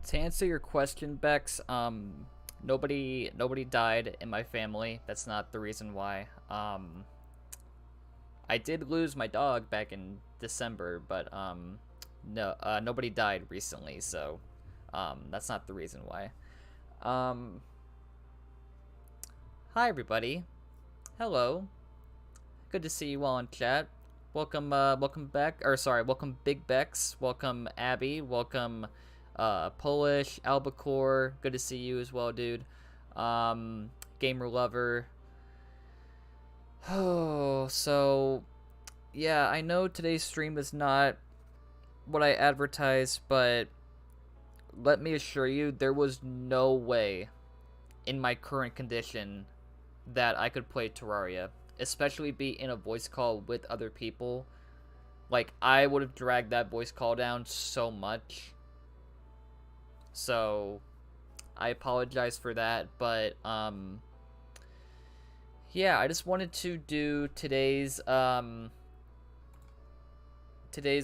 To answer your question, Bex, nobody died in my family. That's not the reason why. I did lose my dog back in December, but no, nobody died recently, so that's not the reason why. Um, Hi everybody. Hello. Good to see you all in chat. Welcome back, or sorry, welcome Big Bex, welcome Abby, welcome Polish, Albacore, good to see you as well, dude. Gamer Lover. Oh, so yeah, I know today's stream is not what I advertised, but let me assure you, there was no way in my current condition that I could play Terraria, especially be in a voice call with other people. Like, I would have dragged that voice call down so much. So, I apologize for that, but, yeah, I just wanted to do today's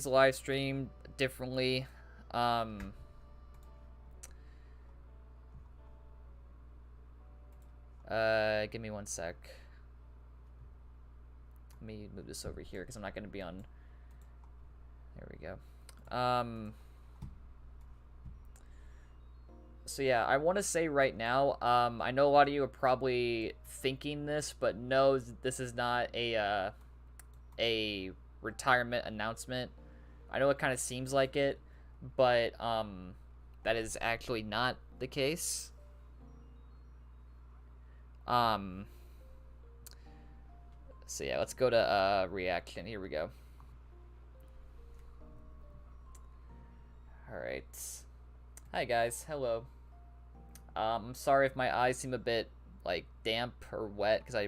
live stream differently. Give me one sec. Let me move this over here because I'm not going to be on. There we go. So yeah, I want to say right now, I know a lot of you are probably thinking this, but no, this is not a retirement announcement. I know it kind of seems like it, but that is actually not the case. So yeah, let's go to reaction. Here we go. All right. Hi guys. Hello. I'm sorry if my eyes seem a bit like damp or wet because I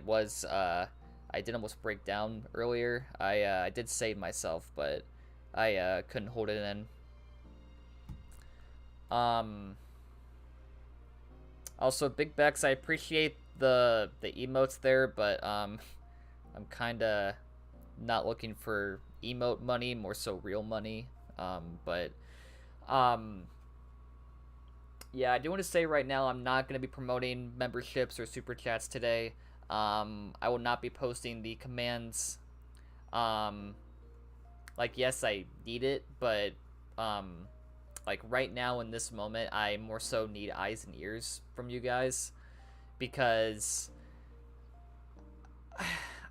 did almost break down earlier. I did save myself, but I couldn't hold it in. Also, Big Bex, I appreciate the emotes there, but I'm kind of not looking for emote money, more so real money. But yeah, I do want to say right now I'm not going to be promoting memberships or super chats today. I will not be posting the commands. Like, yes, I need it, but like right now in this moment, I more so need eyes and ears from you guys because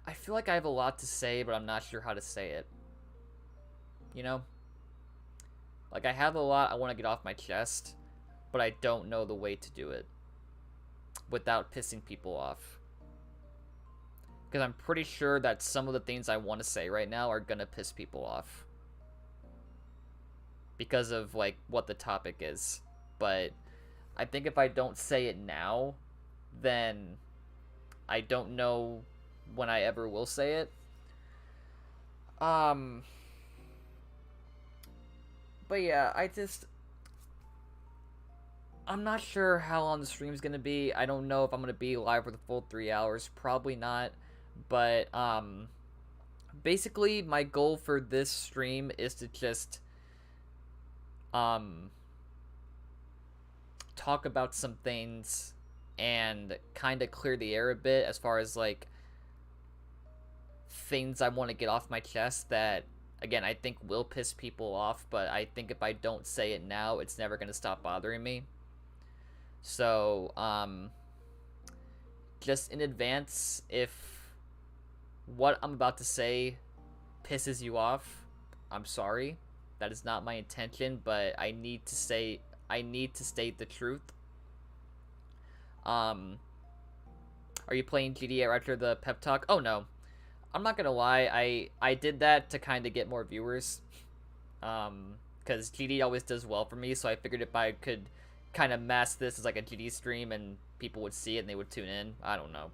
I feel like I have a lot to say, but I'm not sure how to say it. You know? Like, I have a lot I want to get off my chest, but I don't know the way to do it without pissing people off. Because I'm pretty sure that some of the things I want to say right now are gonna piss people off. Because of, like, what the topic is. But I think if I don't say it now, then I don't know when I ever will say it. But yeah, I'm not sure how long the stream's gonna be. I don't know if I'm gonna be live for the full 3 hours. Probably not. But, basically, my goal for this stream is to just, talk about some things and kind of clear the air a bit as far as, like, things I want to get off my chest that, again, I think will piss people off, but I think if I don't say it now, it's never going to stop bothering me. So, just in advance, if what I'm about to say pisses you off, I'm sorry. That is not my intention, but I need to state the truth. Are you playing GTA right after the pep talk? Oh no. I'm not gonna lie, I did that to kind of get more viewers. Because GD always does well for me, so I figured if I could kind of mask this as like a GD stream and people would see it and they would tune in. I don't know.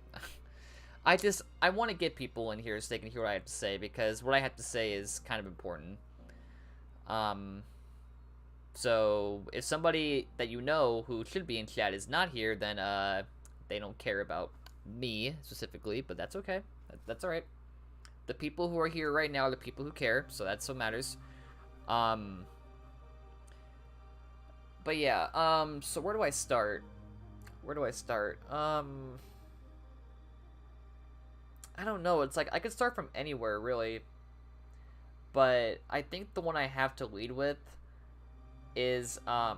I want to get people in here so they can hear what I have to say, because what I have to say is kind of important. So if somebody that you know who should be in chat is not here, then they don't care about me specifically, but that's okay. That's all right. The people who are here right now are the people who care, so that's what matters. But yeah, so where do I start? Where do I start? I don't know. It's like I could start from anywhere, really. But I think the one I have to lead with is I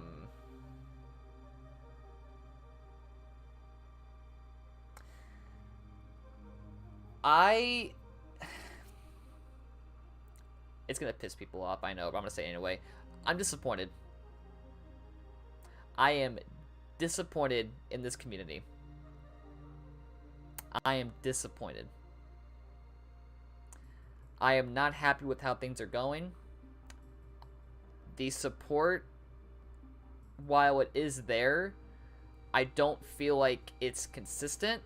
it's gonna piss people off, I know, but I'm gonna say it anyway. I'm disappointed. I am disappointed in this community. I am disappointed. I am not happy with how things are going. The support, while it is there, I don't feel like it's consistent.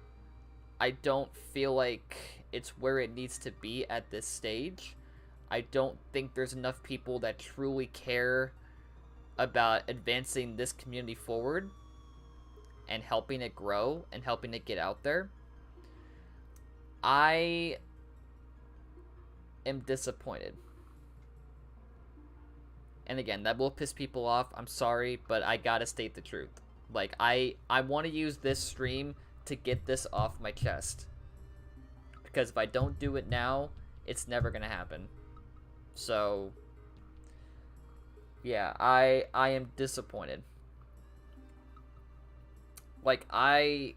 I don't feel like it's where it needs to be at this stage. I don't think there's enough people that truly care about advancing this community forward and helping it grow and helping it get out there. I am disappointed. And again, that will piss people off. I'm sorry, but I gotta state the truth. Like, I want to use this stream to get this off my chest. Because if I don't do it now, it's never gonna happen. So, yeah, I am disappointed. Like, I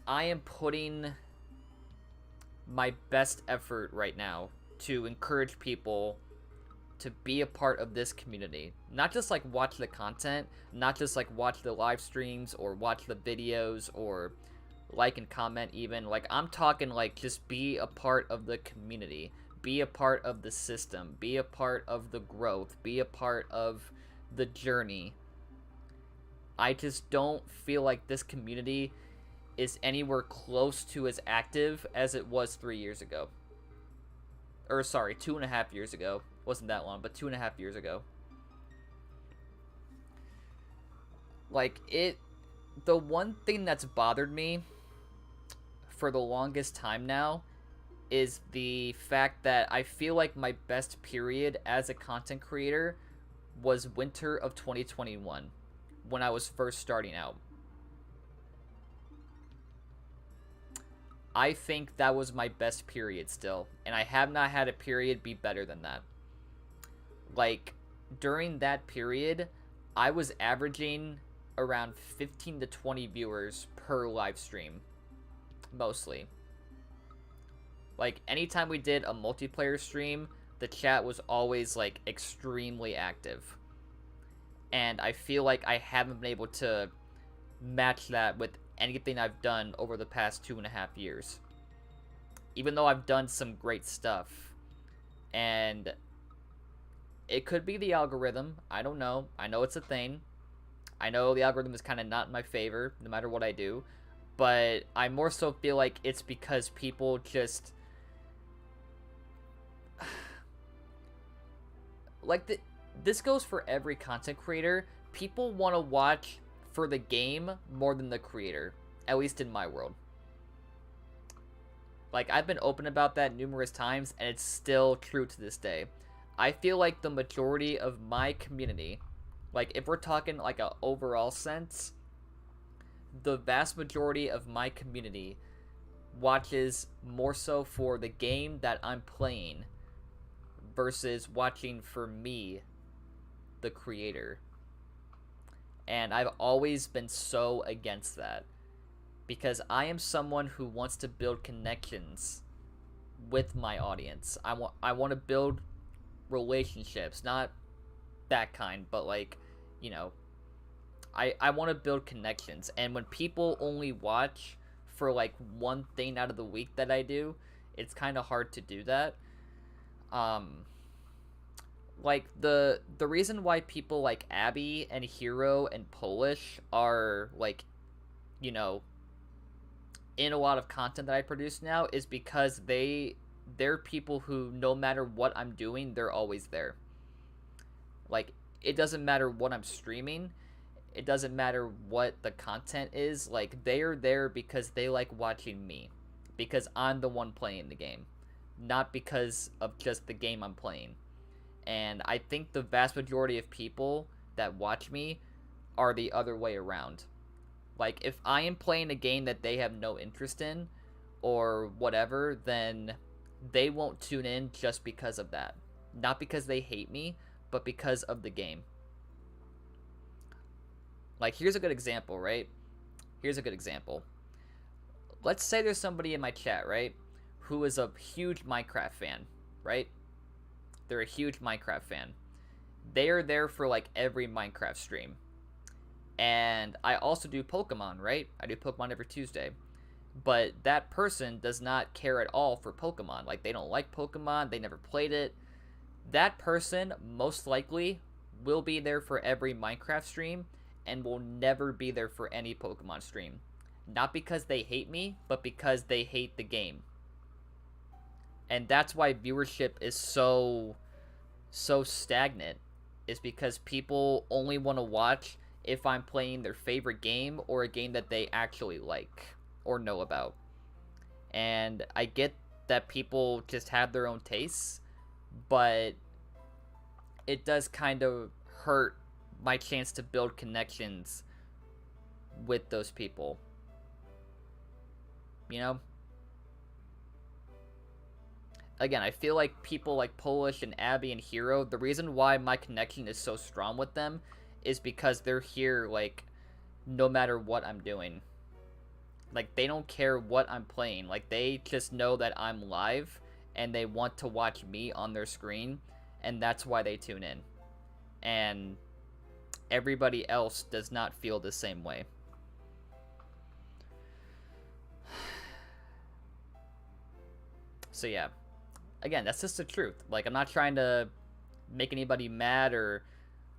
am putting my best effort right now to encourage people to be a part of this community. Not just like watch the content, not just like watch the live streams or watch the videos or like and comment even. Like, I'm talking like just be a part of the community. Be a part of the system. Be a part of the growth. Be a part of the journey. I just don't feel like this community is anywhere close to as active as it was 3 years ago. Or sorry, 2.5 years ago. Wasn't that long, but 2.5 years ago. Like, the one thing that's bothered me for the longest time now is the fact that I feel like my best period as a content creator was winter of 2021, when I was first starting out. I think that was my best period still, and I have not had a period be better than that. Like, during that period, I was averaging around 15 to 20 viewers per live stream, mostly. Like, anytime we did a multiplayer stream, the chat was always, like, extremely active. And I feel like I haven't been able to match that with anything I've done over the past 2.5 years. Even though I've done some great stuff. And it could be the algorithm. I don't know. I know it's a thing. I know the algorithm is kind of not in my favor, no matter what I do. But I more so feel like it's because people just... like, this goes for every content creator. People want to watch for the game more than the creator, at least in my world. Like, I've been open about that numerous times, and it's still true to this day. I feel like the majority of my community, like, if we're talking like a overall sense, the vast majority of my community watches more so for the game that I'm playing versus watching for me, the creator. And I've always been so against that, because I am someone who wants to build connections with my audience. I want to build relationships, not that kind, but like, you know, I want to build connections. And when people only watch for like one thing out of the week that I do, it's kind of hard to do that. Like, the reason why people like Abby and Hero and Polish are, like, you know, in a lot of content that I produce now is because they're people who, no matter what I'm doing, they're always there. Like, it doesn't matter what I'm streaming, it doesn't matter what the content is, like, they're there because they like watching me, because I'm the one playing the game, not because of just the game I'm playing. And I think the vast majority of people that watch me are the other way around. Like, if I am playing a game that they have no interest in, or whatever, then they won't tune in just because of that. Not because they hate me, but because of the game. Like, here's a good example, right? Here's a good example. Let's say there's somebody in my chat, right, who is a huge Minecraft fan, right? They're a huge Minecraft fan. They are there for, like, every Minecraft stream. And I also do Pokemon, right? I do Pokemon every Tuesday. But that person does not care at all for Pokemon. Like, they don't like Pokemon, they never played it. That person, most likely, will be there for every Minecraft stream and will never be there for any Pokemon stream. Not because they hate me, but because they hate the game. And that's why viewership is so stagnant, is because people only want to watch if I'm playing their favorite game or a game that they actually like or know about. And I get that people just have their own tastes, but it does kind of hurt my chance to build connections with those people. You know? Again, I feel like people like Polish and Abby and Hero, the reason why my connection is so strong with them is because they're here, like, no matter what I'm doing. Like, they don't care what I'm playing. Like, they just know that I'm live, and they want to watch me on their screen, and that's why they tune in. And everybody else does not feel the same way. So, yeah. Again, that's just the truth. Like, I'm not trying to make anybody mad or,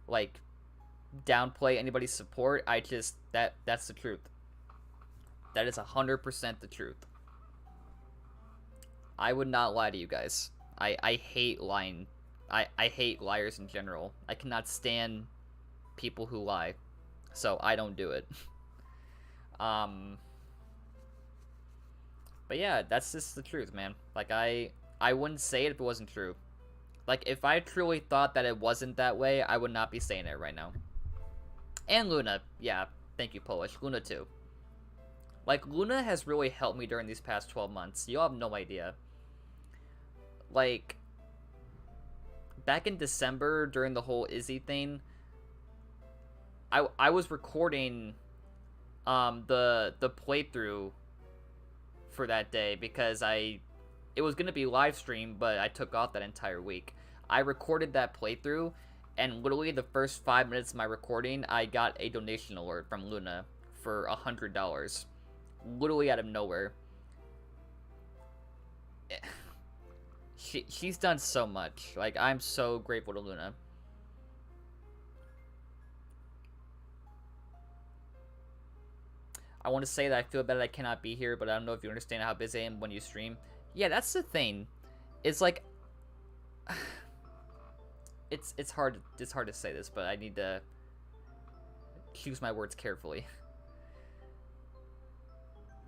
like, downplay anybody's support. I just, that's the truth. That is 100% the truth. I would not lie to you guys. I hate lying. I hate liars in general. I cannot stand people who lie. So I don't do it. But yeah, that's just the truth, man. Like, I wouldn't say it if it wasn't true. Like, if I truly thought that it wasn't that way, I would not be saying it right now. And Luna. Yeah, thank you, Polish. Luna too. Like, Luna has really helped me during these past 12 months. You'll have no idea. Like, back in December, during the whole Izzy thing, I was recording the playthrough for that day because it was going to be live stream, but I took off that entire week. I recorded that playthrough, and literally the first 5 minutes of my recording, I got a donation alert from Luna for $100. Literally out of nowhere. She's done so much. Like, I'm so grateful to Luna. I want to say that I feel bad I cannot be here, but I don't know if you understand how busy I am when you stream. Yeah, that's the thing. It's like, it's hard to say this, but I need to choose my words carefully.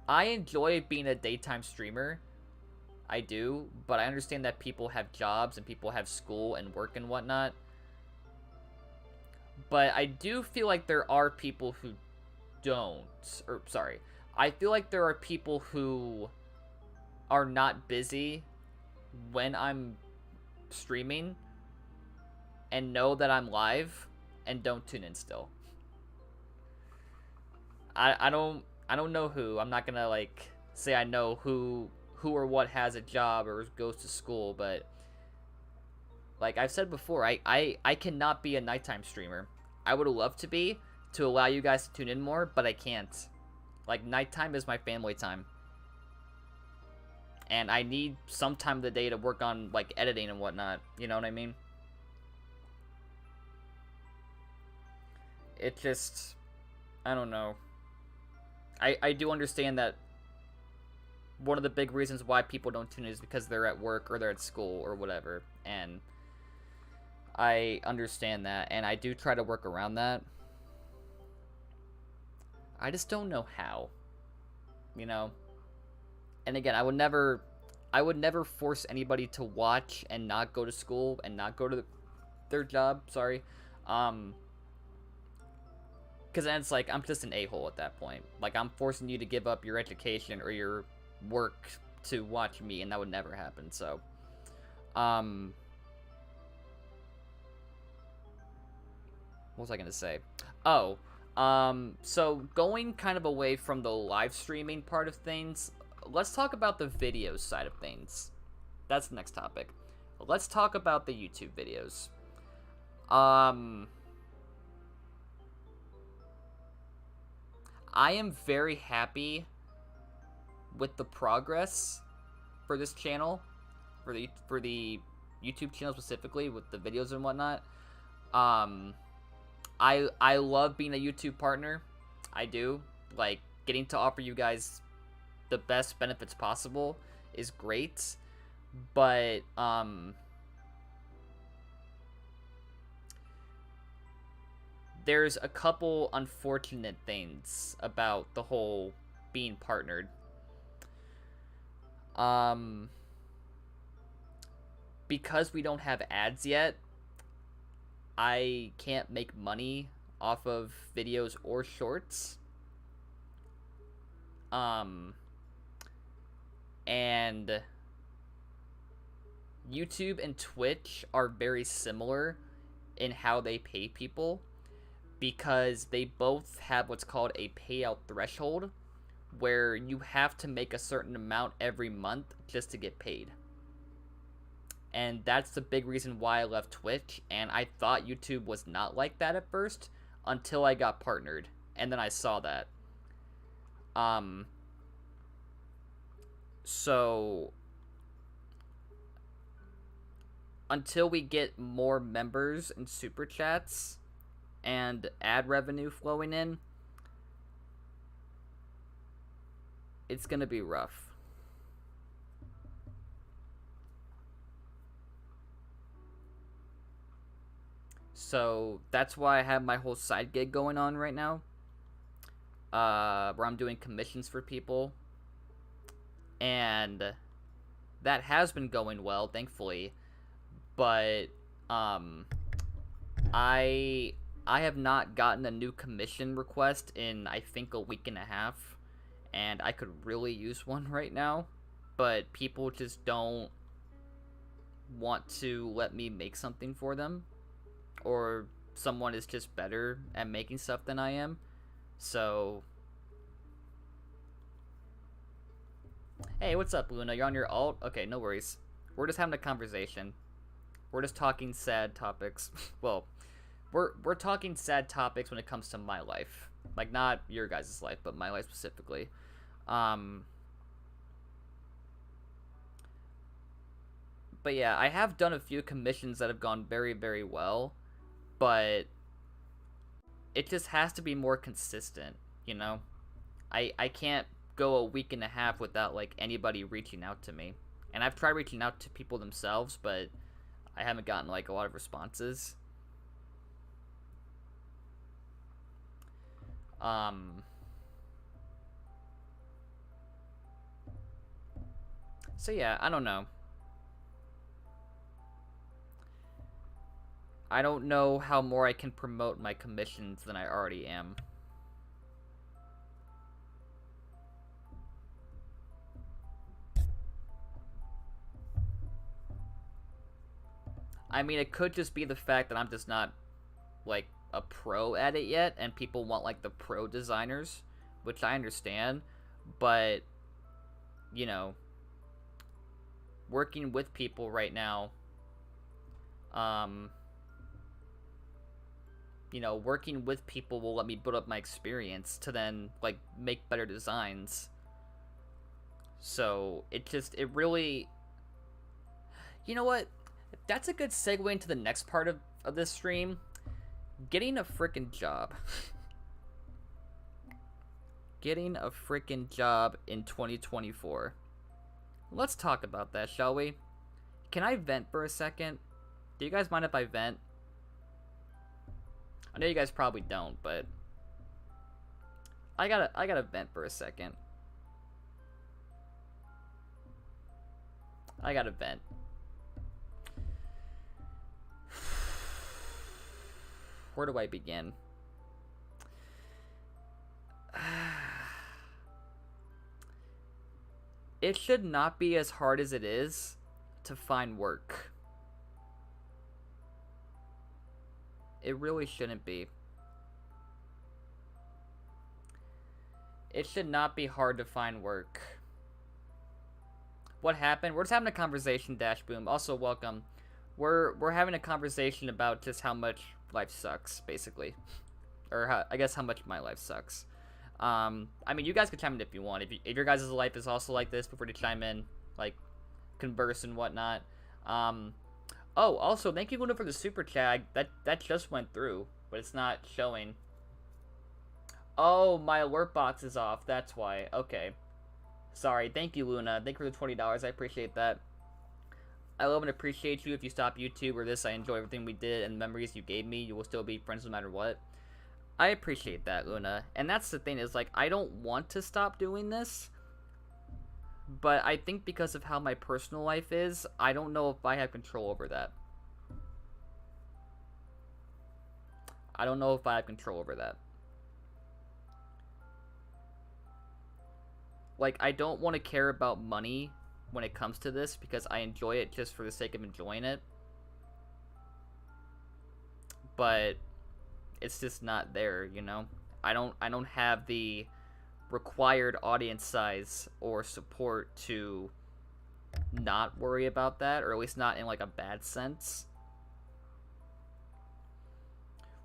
I enjoy being a daytime streamer. I do, but I understand that people have jobs and people have school and work and whatnot. But I do feel like there are people who don't. Or, sorry. I feel like there are people who are not busy when I'm streaming and know that I'm live and don't tune in still. I don't know who. I'm not gonna, like, say I know who or what has a job or goes to school, but like I've said before, I cannot be a nighttime streamer. I would love to be, to allow you guys to tune in more, but I can't. Like, nighttime is my family time. And I need some time of the day to work on, like, editing and whatnot. You know what I mean? It just, I don't know. I do understand that one of the big reasons why people don't tune in is because they're at work or they're at school or whatever. And I understand that, and I do try to work around that. I just don't know how. You know? And again, I would never force anybody to watch and not go to school and not go to their job, sorry. Because then it's like, I'm just an a-hole at that point. Like, I'm forcing you to give up your education or your work to watch me, and that would never happen, so. What was I gonna say? Oh, so going kind of away from the live streaming part of things, let's talk about the video side of things. That's the next topic. Let's talk about the YouTube videos. I am very happy with the progress for this channel, for the YouTube channel specifically, with the videos and whatnot. I love being a YouTube partner. I do. Like, getting to offer you guys the best benefits possible is great. But, there's a couple unfortunate things about the whole being partnered. Because we don't have ads yet, I can't make money off of videos or shorts. And YouTube and Twitch are very similar in how they pay people, because they both have what's called a payout threshold, where you have to make a certain amount every month just to get paid. And that's the big reason why I left Twitch, and I thought YouTube was not like that at first, until I got partnered, and then I saw that. So, until we get more members and super chats and ad revenue flowing in, it's gonna be rough. So that's why I have my whole side gig going on right now, where I'm doing commissions for people, and that has been going well, thankfully. But I have not gotten a new commission request in, I think, a week and a half, and I could really use one right now, but people just don't want to let me make something for them, or someone is just better at making stuff than I am. So, hey, what's up, Luna? You're on your alt? Okay, no worries. We're just having a conversation. We're just talking sad topics. Well, we're talking sad topics when it comes to my life. Like, not your guys' life, but my life specifically. But yeah, I have done a few commissions that have gone very, very well, but it just has to be more consistent, you know? I can't go a week and a half without, like, anybody reaching out to me. And I've tried reaching out to people themselves, but I haven't gotten, like, a lot of responses. So yeah, I don't know. I don't know how more I can promote my commissions than I already am. I mean, it could just be the fact that I'm just not, like, a pro at it yet, and people want, like, the pro designers, which I understand, but, you know, working with people right now, you know, working with people will let me build up my experience to then, like, make better designs. So, it really... You know what? That's a good segue into the next part of this stream. Getting a frickin' job. Getting a frickin' job in 2024. Let's talk about that, shall we? Can I vent for a second? Do you guys mind if I vent? I know you guys probably don't, but I gotta vent for a second. I gotta vent. Where do I begin? It should not be as hard as it is to find work. It really shouldn't be. It should not be hard to find work. What happened? We're just having a conversation, Dash Boom. Also, welcome. We're having a conversation about just how much life sucks, basically. Or I guess how much my life sucks. I mean, you guys can chime in if you want. If your guys' life is also like this, before to chime in, like, converse and whatnot. Oh, also, thank you, Luna, for the super chat. That just went through, but it's not showing. Oh, my alert box is off. That's why. Okay. Sorry. Thank you, Luna. Thank you for the $20. I appreciate that. I love and appreciate you. If you stop YouTube or this, I enjoy everything we did and the memories you gave me. You will still be friends no matter what. I appreciate that, Luna. And that's the thing is, like, I don't want to stop doing this. But I think because of how my personal life is, I don't know if I have control over that. I don't know if I have control over that. Like, I don't want to care about money when it comes to this because I enjoy it just for the sake of enjoying it. But it's just not there, you know? I don't have the required audience size or support to not worry about that, or at least not in like a bad sense.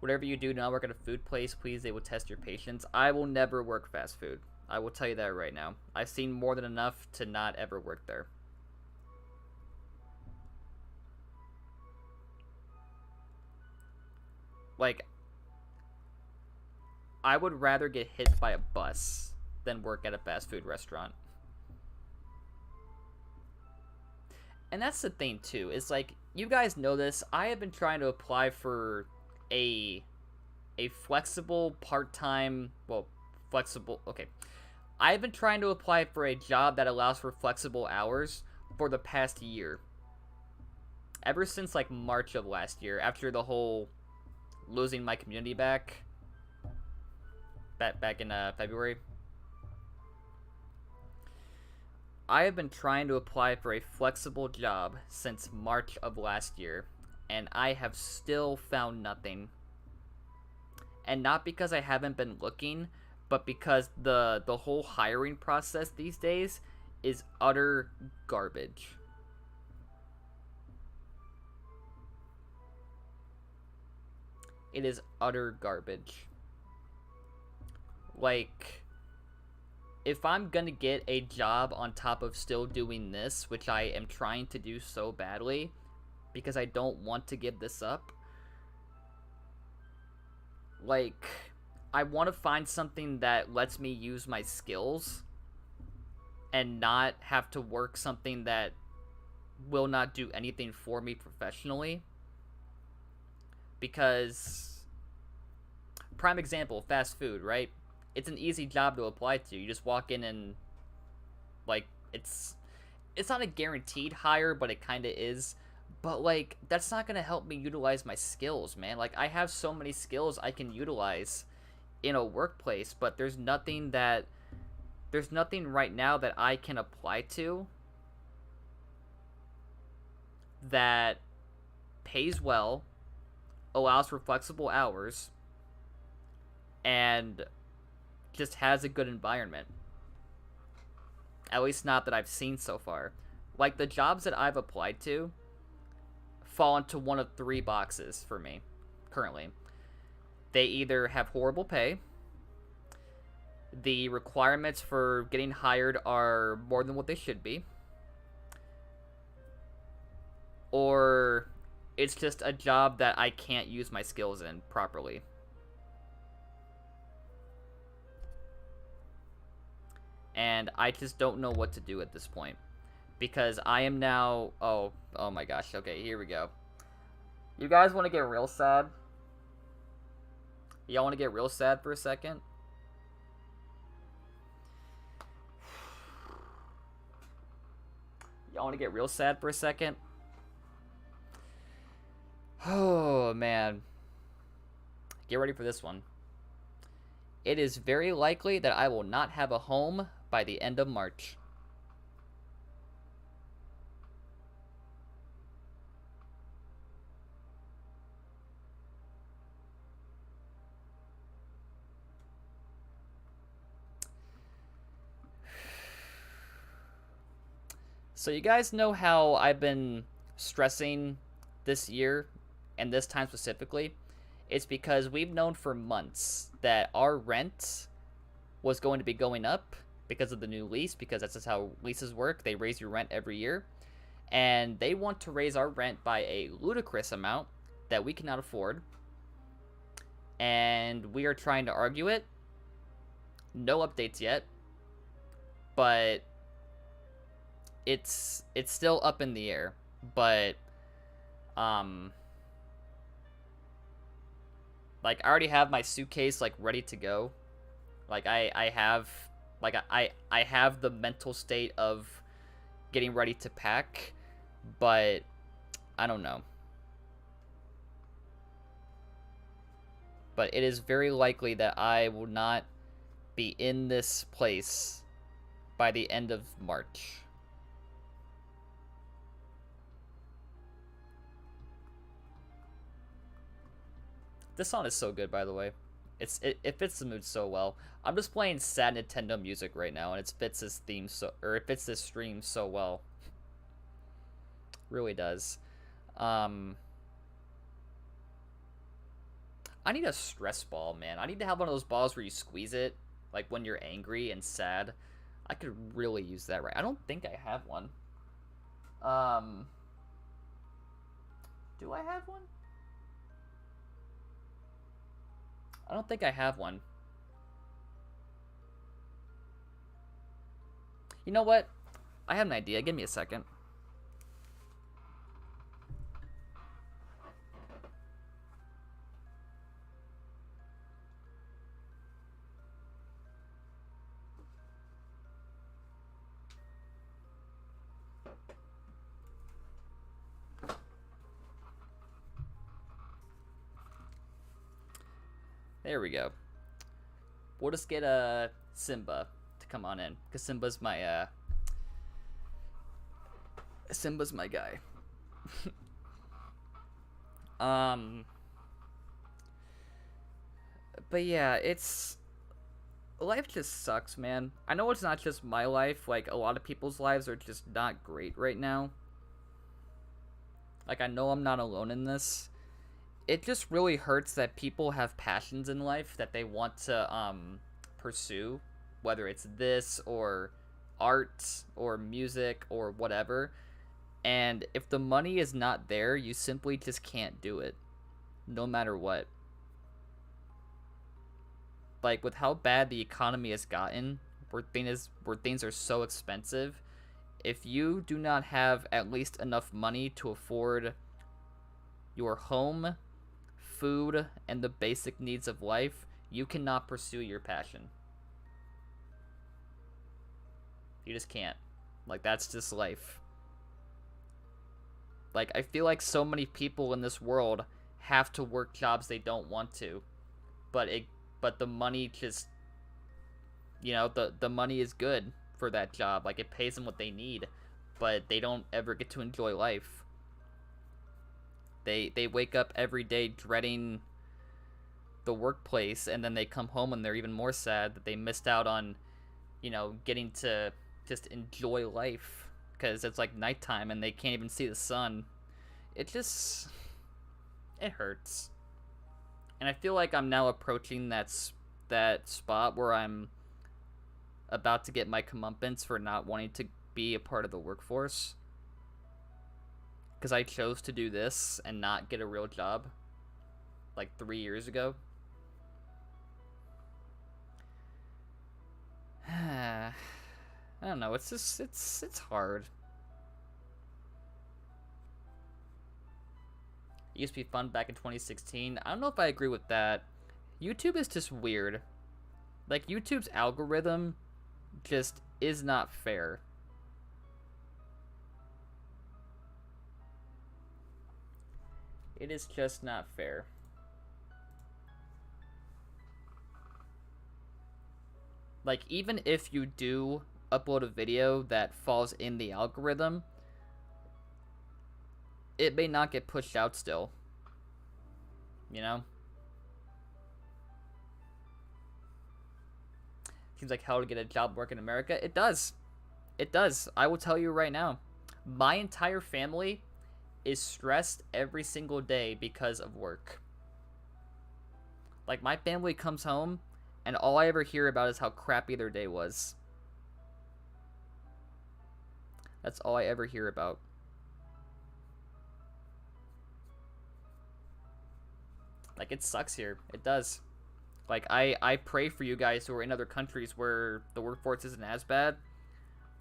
Whatever you do now, work at a food place, please, they will test your patience. I will never work fast food. I will tell you that right now. I've seen more than enough to not ever work there. Like, I would rather get hit by a bus than work at a fast food restaurant. And that's the thing too, is like, you guys know this, I have been trying to apply for a flexible part-time, well, flexible, okay. I've been trying to apply for a job that allows for flexible hours for the past year. Ever since like March of last year, after the whole losing my community back in February. I have been trying to apply for a flexible job since March of last year, and I have still found nothing. And not because I haven't been looking, but because the whole hiring process these days is utter garbage. It is utter garbage. Like, if I'm gonna get a job on top of still doing this, which I am trying to do so badly, because I don't want to give this up, like, I want to find something that lets me use my skills and not have to work something that will not do anything for me professionally. Because, prime example, fast food, right? It's an easy job to apply to. You just walk in and, like, it's not a guaranteed hire, but it kind of is. But, like, that's not going to help me utilize my skills, man. Like, I have so many skills I can utilize in a workplace, but there's nothing right now that I can apply to that pays well, allows for flexible hours, and just has a good environment. At least not that I've seen so far. Like, the jobs that I've applied to fall into one of three boxes for me, currently. They either have horrible pay, the requirements for getting hired are more than what they should be, or it's just a job that I can't use my skills in properly. And I just don't know what to do at this point. Because I am now... Oh my gosh. Okay, here we go. You guys want to get real sad? Y'all want to get real sad for a second? Y'all want to get real sad for a second? Oh, man. Get ready for this one. It is very likely that I will not have a home by the end of March. So you guys know how I've been stressing this year and this time specifically? It's because we've known for months that our rent was going to be going up because of the new lease, because that's just how leases work. They raise your rent every year. And they want to raise our rent by a ludicrous amount that we cannot afford. And we are trying to argue it. No updates yet. But it's still up in the air. But like I already have my suitcase like ready to go. Like I have like I have the mental state of getting ready to pack, but I don't know. But it is very likely that I will not be in this place by the end of March. This song is so good, by the way. It fits the mood so well. I'm just playing sad Nintendo music right now, and it fits this theme it fits this stream so well. Really does. I need a stress ball, man. I need to have one of those balls where you squeeze it, like when you're angry and sad. I could really use that right. I don't think I have one. Do I have one? I don't think I have one. You know what? I have an idea. Give me a second. There we go. We'll just get Simba to come on in, because Simba's my guy. But yeah, life just sucks, man. I know it's not just my life. Like, a lot of people's lives are just not great right now. Like, I know I'm not alone in this. It just really hurts that people have passions in life that they want to pursue, whether it's this or art or music or whatever. And if the money is not there, you simply just can't do it, no matter what. Like, with how bad the economy has gotten, where things are so expensive, if you do not have at least enough money to afford your home, food, and the basic needs of life, you cannot pursue your passion. You just can't. Like, that's just life. Like, I feel like so many people in this world have to work jobs they don't want to, but the money just, the money is good for that job. Like, it pays them what they need, but they don't ever get to enjoy life. They wake up every day dreading the workplace, and then they come home and they're even more sad that they missed out on, getting to just enjoy life, because it's like nighttime and they can't even see the sun. It hurts. And I feel like I'm now approaching that spot where I'm about to get my comeuppance for not wanting to be a part of the workforce. Because I chose to do this and not get a real job like 3 years ago. I don't know, it's hard. It used to be fun back in 2016. I don't know if I agree with that. YouTube is just weird. Like, YouTube's algorithm just is not fair. It is just not fair. Like, even if you do upload a video that falls in the algorithm, it may not get pushed out still. Seems like hell to get a job work in America. It does. It does. I will tell you right now. My entire family is stressed every single day because of work. Like, my family comes home, and all I ever hear about is how crappy their day was. That's all I ever hear about. Like, it sucks here. It does. Like, I pray for you guys who are in other countries where the workforce isn't as bad.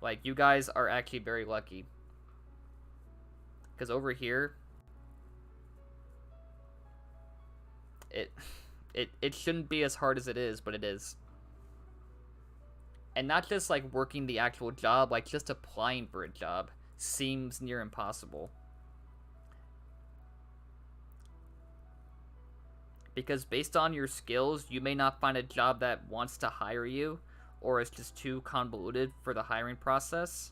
Like, you guys are actually very lucky. Because over here, it, it shouldn't be as hard as it is, but it is. And not just, like, working the actual job, like, just applying for a job seems near impossible. Because based on your skills, you may not find a job that wants to hire you, or is just too convoluted for the hiring process.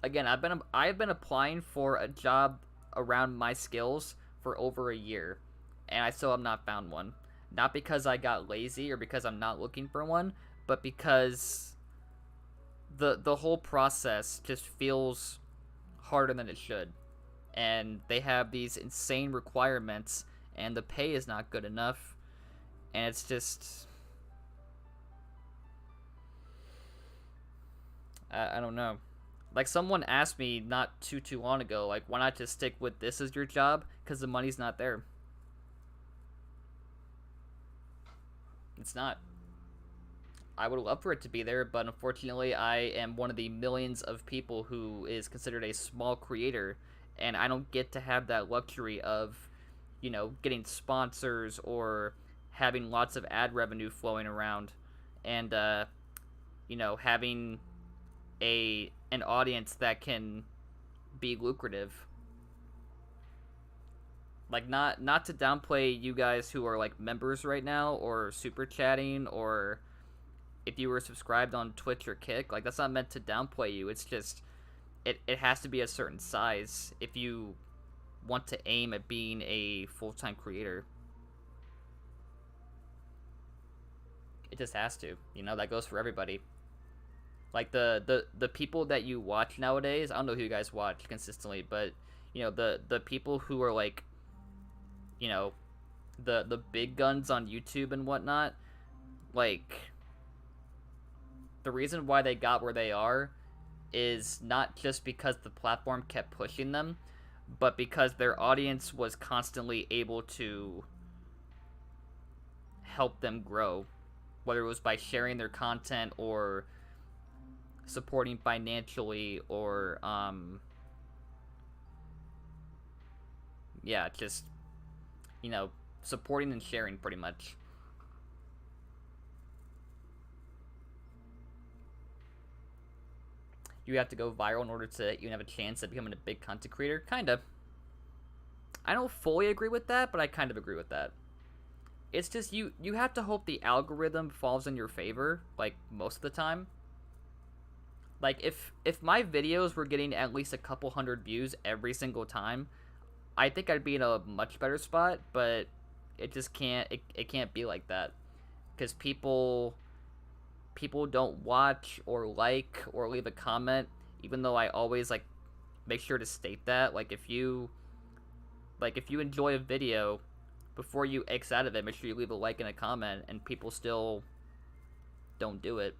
Again, I've been applying for a job around my skills for over a year, and I still have not found one. Not because I got lazy or because I'm not looking for one, but because the whole process just feels harder than it should. And they have these insane requirements, and the pay is not good enough, and it's just I don't know. Like, someone asked me not too long ago, like, why not just stick with this as your job? Because the money's not there. It's not. I would love for it to be there, but unfortunately, I am one of the millions of people who is considered a small creator, and I don't get to have that luxury of, getting sponsors or having lots of ad revenue flowing around, and having an audience that can be lucrative. Like, not to downplay you guys who are like members right now or super chatting, or if you were subscribed on Twitch or Kick, like, that's not meant to downplay you. It's just it has to be a certain size if you want to aim at being a full-time creator. It just has to. That goes for everybody. Like, the people that you watch nowadays, I don't know who you guys watch consistently, but the people who are like, the big guns on YouTube and whatnot, like, the reason why they got where they are is not just because the platform kept pushing them, but because their audience was constantly able to help them grow, whether it was by sharing their content or supporting financially, or just supporting and sharing, pretty much. You have to go viral in order to even have a chance at becoming a big content creator? Kinda. I don't fully agree with that, but I kind of agree with that. It's just you have to hope the algorithm falls in your favor, like, most of the time. Like, if my videos were getting at least a couple hundred views every single time, I think I'd be in a much better spot, but it just it can't be like that. Because people don't watch or like or leave a comment, even though I always, like, make sure to state that. Like, if you enjoy a video, before you X out of it, make sure you leave a like and a comment, and people still don't do it.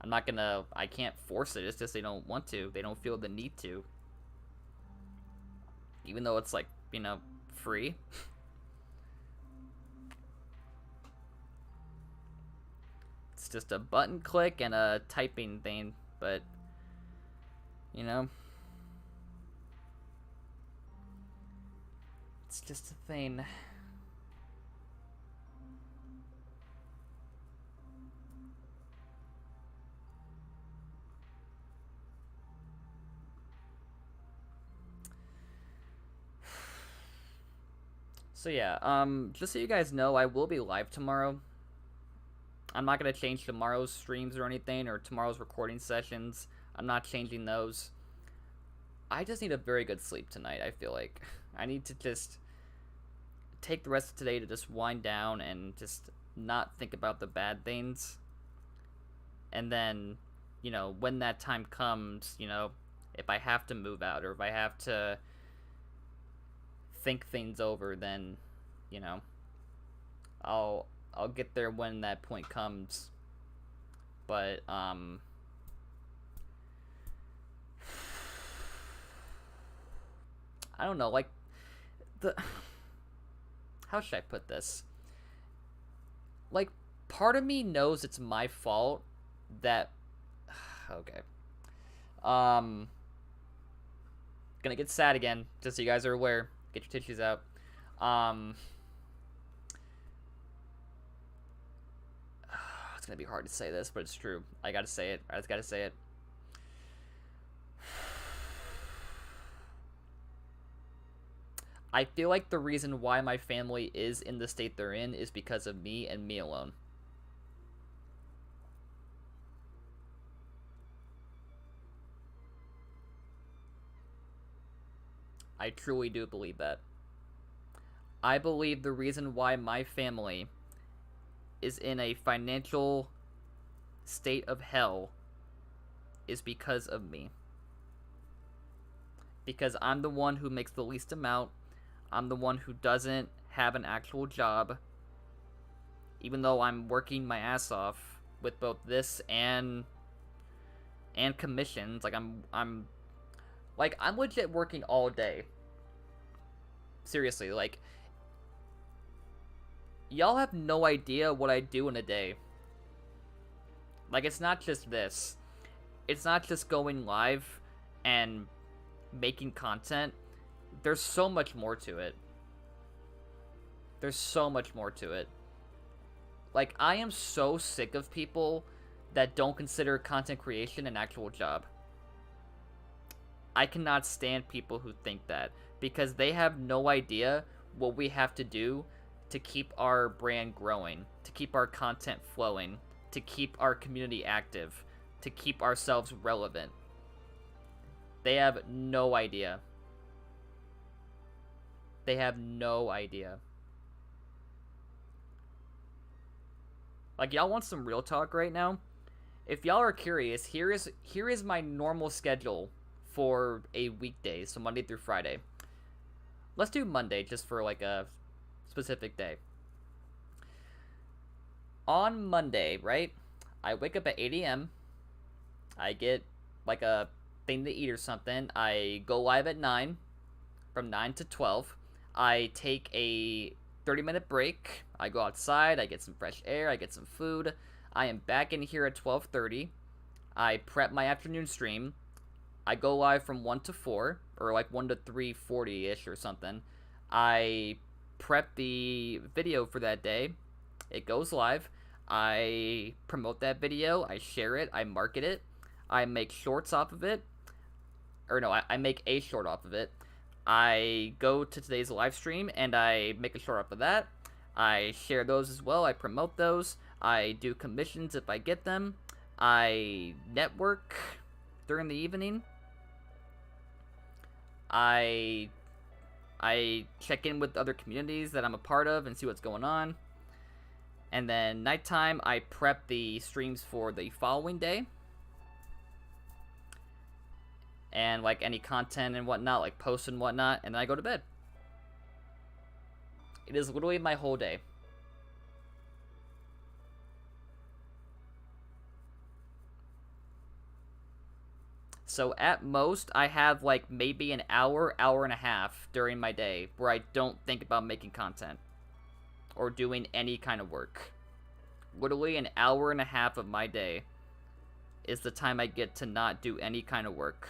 I can't force it. It's just they don't want to. They don't feel the need to. Even though it's, like, free. It's just a button click and a typing thing, but, it's just a thing. So yeah, just so you guys know, I will be live tomorrow. I'm not gonna change tomorrow's streams or anything, or tomorrow's recording sessions. I'm not changing those. I just need a very good sleep tonight, I feel like. I need to just take the rest of today to just wind down and just not think about the bad things. And then, you know, when that time comes, you know, if I have to move out or if I have to think things over, then, you know, I'll get there when that point comes. But I don't know, like the how should I put this? Like, part of me knows it's my fault that okay. Gonna get sad again, just so you guys are aware. Get your tissues out. It's gonna be hard to say this, but it's true. I gotta say it. I just gotta say it. I feel like the reason why my family is in the state they're in is because of me and me alone. I truly do believe that. I believe the reason why my family is in a financial state of hell is because of me. Because I'm the one who makes the least amount. I'm the one who doesn't have an actual job. Even though I'm working my ass off with both this and commissions. Like I'm legit working all day. Seriously, like, y'all have no idea what I do in a day. Like, it's not just this. It's not just going live and making content. There's so much more to it. There's so much more to it. Like, I am so sick of people that don't consider content creation an actual job. I cannot stand people who think that, because they have no idea what we have to do to keep our brand growing, to keep our content flowing, to keep our community active, to keep ourselves relevant. They have no idea. They have no idea. Like, y'all want some real talk right now? If y'all are curious, here is my normal schedule for a weekday, so Monday through Friday. Let's do Monday just for like a specific day. On Monday, right? I wake up at 8 a.m. I get like a thing to eat or something. I go live at 9, from 9 to 12. I take a 30-minute break. I go outside. I get some fresh air. I get some food. I am back in here at 12:30. I prep my afternoon stream. I go live from 1 to 4, or like 1 to 3:40-ish or something. I prep the video for that day. It goes live. I promote that video. I share it. I market it. I make shorts off of it. Or no, I make a short off of it. I go to today's live stream and I make a short off of that. I share those as well. I promote those. I do commissions if I get them. I network during the evening. I check in with other communities that I'm a part of and see what's going on. And then nighttime, I prep the streams for the following day. And like any content and whatnot, like posts and whatnot, and then I go to bed. It is literally my whole day. So at most, I have like maybe an hour, hour and a half during my day where I don't think about making content or doing any kind of work. Literally an hour and a half of my day is the time I get to not do any kind of work.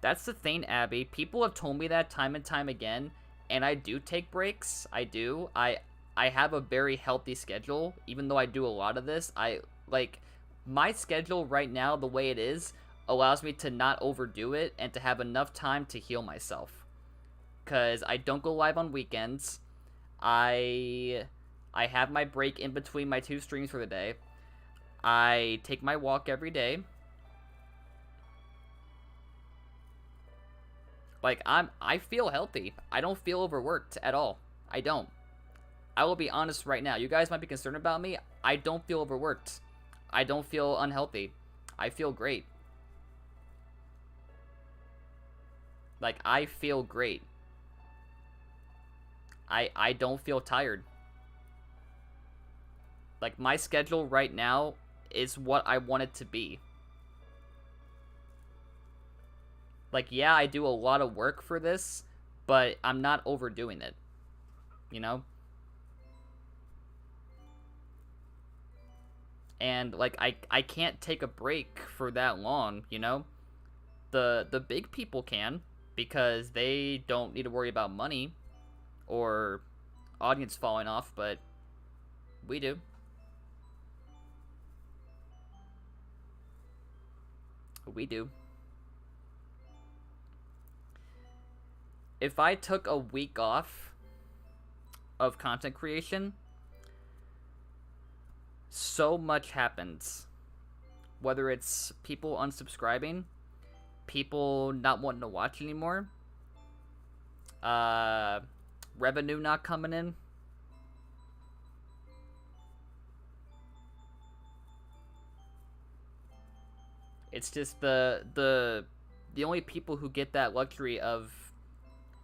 That's the thing, Abby. People have told me that time and time again, and I do take breaks. I do. I have a very healthy schedule, even though I do a lot of this. My schedule right now, the way it is, allows me to not overdo it and to have enough time to heal myself. Because I don't go live on weekends. I have my break in between my 2 streams for the day. I take my walk every day. Like, I feel healthy. I don't feel overworked at all. I don't. I will be honest right now. You guys might be concerned about me. I don't feel overworked. I don't feel unhealthy. I feel great. Like, I feel great. I don't feel tired. Like, my schedule right now is what I want it to be. Like, yeah, I do a lot of work for this, but I'm not overdoing it. You know? And, like, I can't take a break for that long, you know? The big people can, because they don't need to worry about money or audience falling off, but we do. We do. If I took a week off of content creation, so much happens. Whether it's people unsubscribing, people not wanting to watch anymore, revenue not coming in. It's just the only people who get that luxury of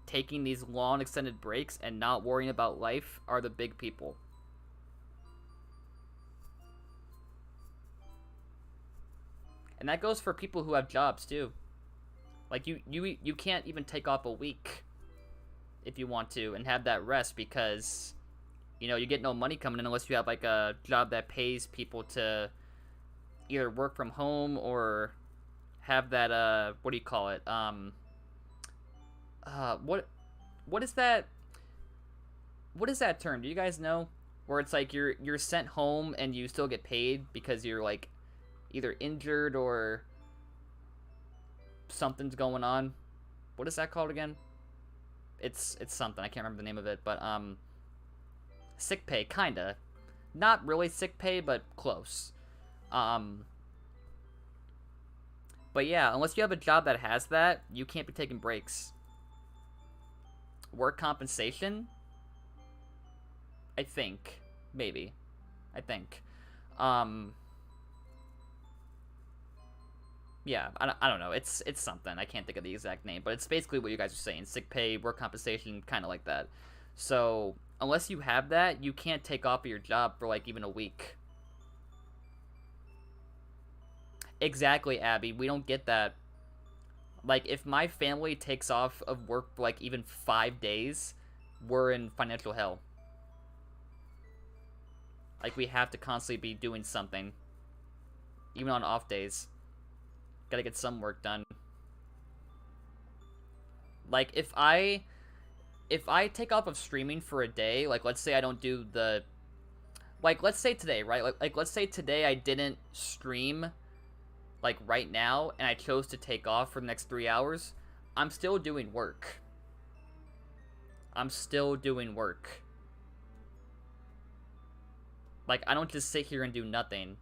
taking these long extended breaks and not worrying about life are the big people. And that goes for people who have jobs too. Like, you can't even take off a week if you want to and have that rest, because you know you get no money coming in unless you have like a job that pays people to either work from home or have that what do you call it, what is that, what is that term, do you guys know, where it's like you're sent home and you still get paid because you're like either injured or something's going on? What is that called again? It's something, I can't remember the name of it, but sick pay, kinda. Not really sick pay, but close. But yeah, unless you have a job that has that, you can't be taking breaks. Work compensation? I think. Maybe. I think. Yeah, I don't know. It's something. I can't think of the exact name, but it's basically what you guys are saying. Sick pay, work compensation, kind of like that. So, unless you have that, you can't take off of your job for like even a week. Exactly, Abby. We don't get that. Like, if my family takes off of work for like even 5 days, we're in financial hell. Like, we have to constantly be doing something. Even on off days. Gotta get some work done. Like, if I take off of streaming for a day, like, let's say I don't do the... Like, let's say today, right? Like let's say today I didn't stream, like, right now, and I chose to take off for the next 3 hours, I'm still doing work. I'm still doing work. Like, I don't just sit here and do nothing.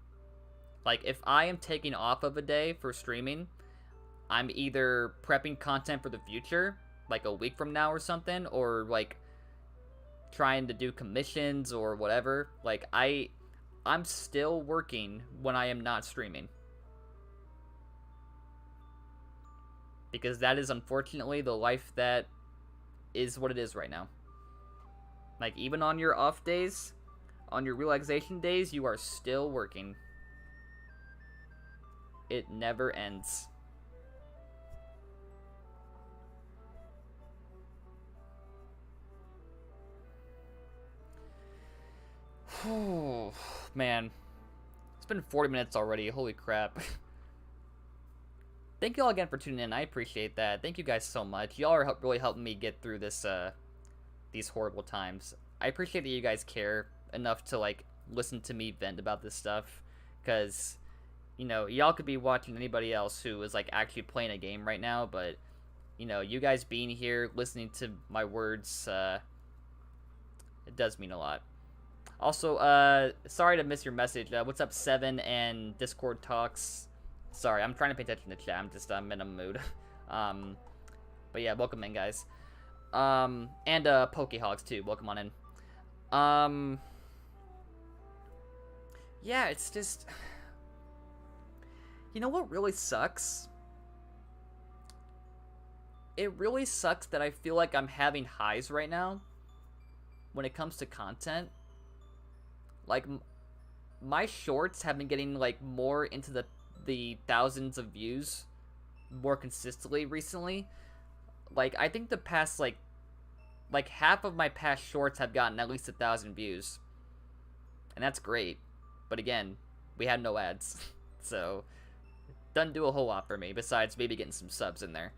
Like, if I am taking off of a day for streaming, I'm either prepping content for the future, like a week from now or something, or, like, trying to do commissions or whatever. Like, I'm still working when I am not streaming. Because that is unfortunately the life that is what it is right now. Like, even on your off days, on your relaxation days, you are still working. It never ends. Oh, man. It's been 40 minutes already. Holy crap. Thank you all again for tuning in. I appreciate that. Thank you guys so much. Y'all are really helping me get through this, these horrible times. I appreciate that you guys care enough to, like, listen to me vent about this stuff. Because, you know, y'all could be watching anybody else who is, like, actually playing a game right now. But, you know, you guys being here, listening to my words, it does mean a lot. Also, sorry to miss your message. What's up, Seven and Discord Talks? Sorry, I'm trying to pay attention to chat. I'm in a mood. But yeah, welcome in, guys. And Pokehogs too. Welcome on in. Yeah, it's just, you know what really sucks? It really sucks that I feel like I'm having highs right now when it comes to content. Like, my shorts have been getting like more into the thousands of views more consistently recently. Like, I think the past like half of my past shorts have gotten at least 1,000 views, and that's great. But again, we had no ads, so doesn't do a whole lot for me besides maybe getting some subs in there.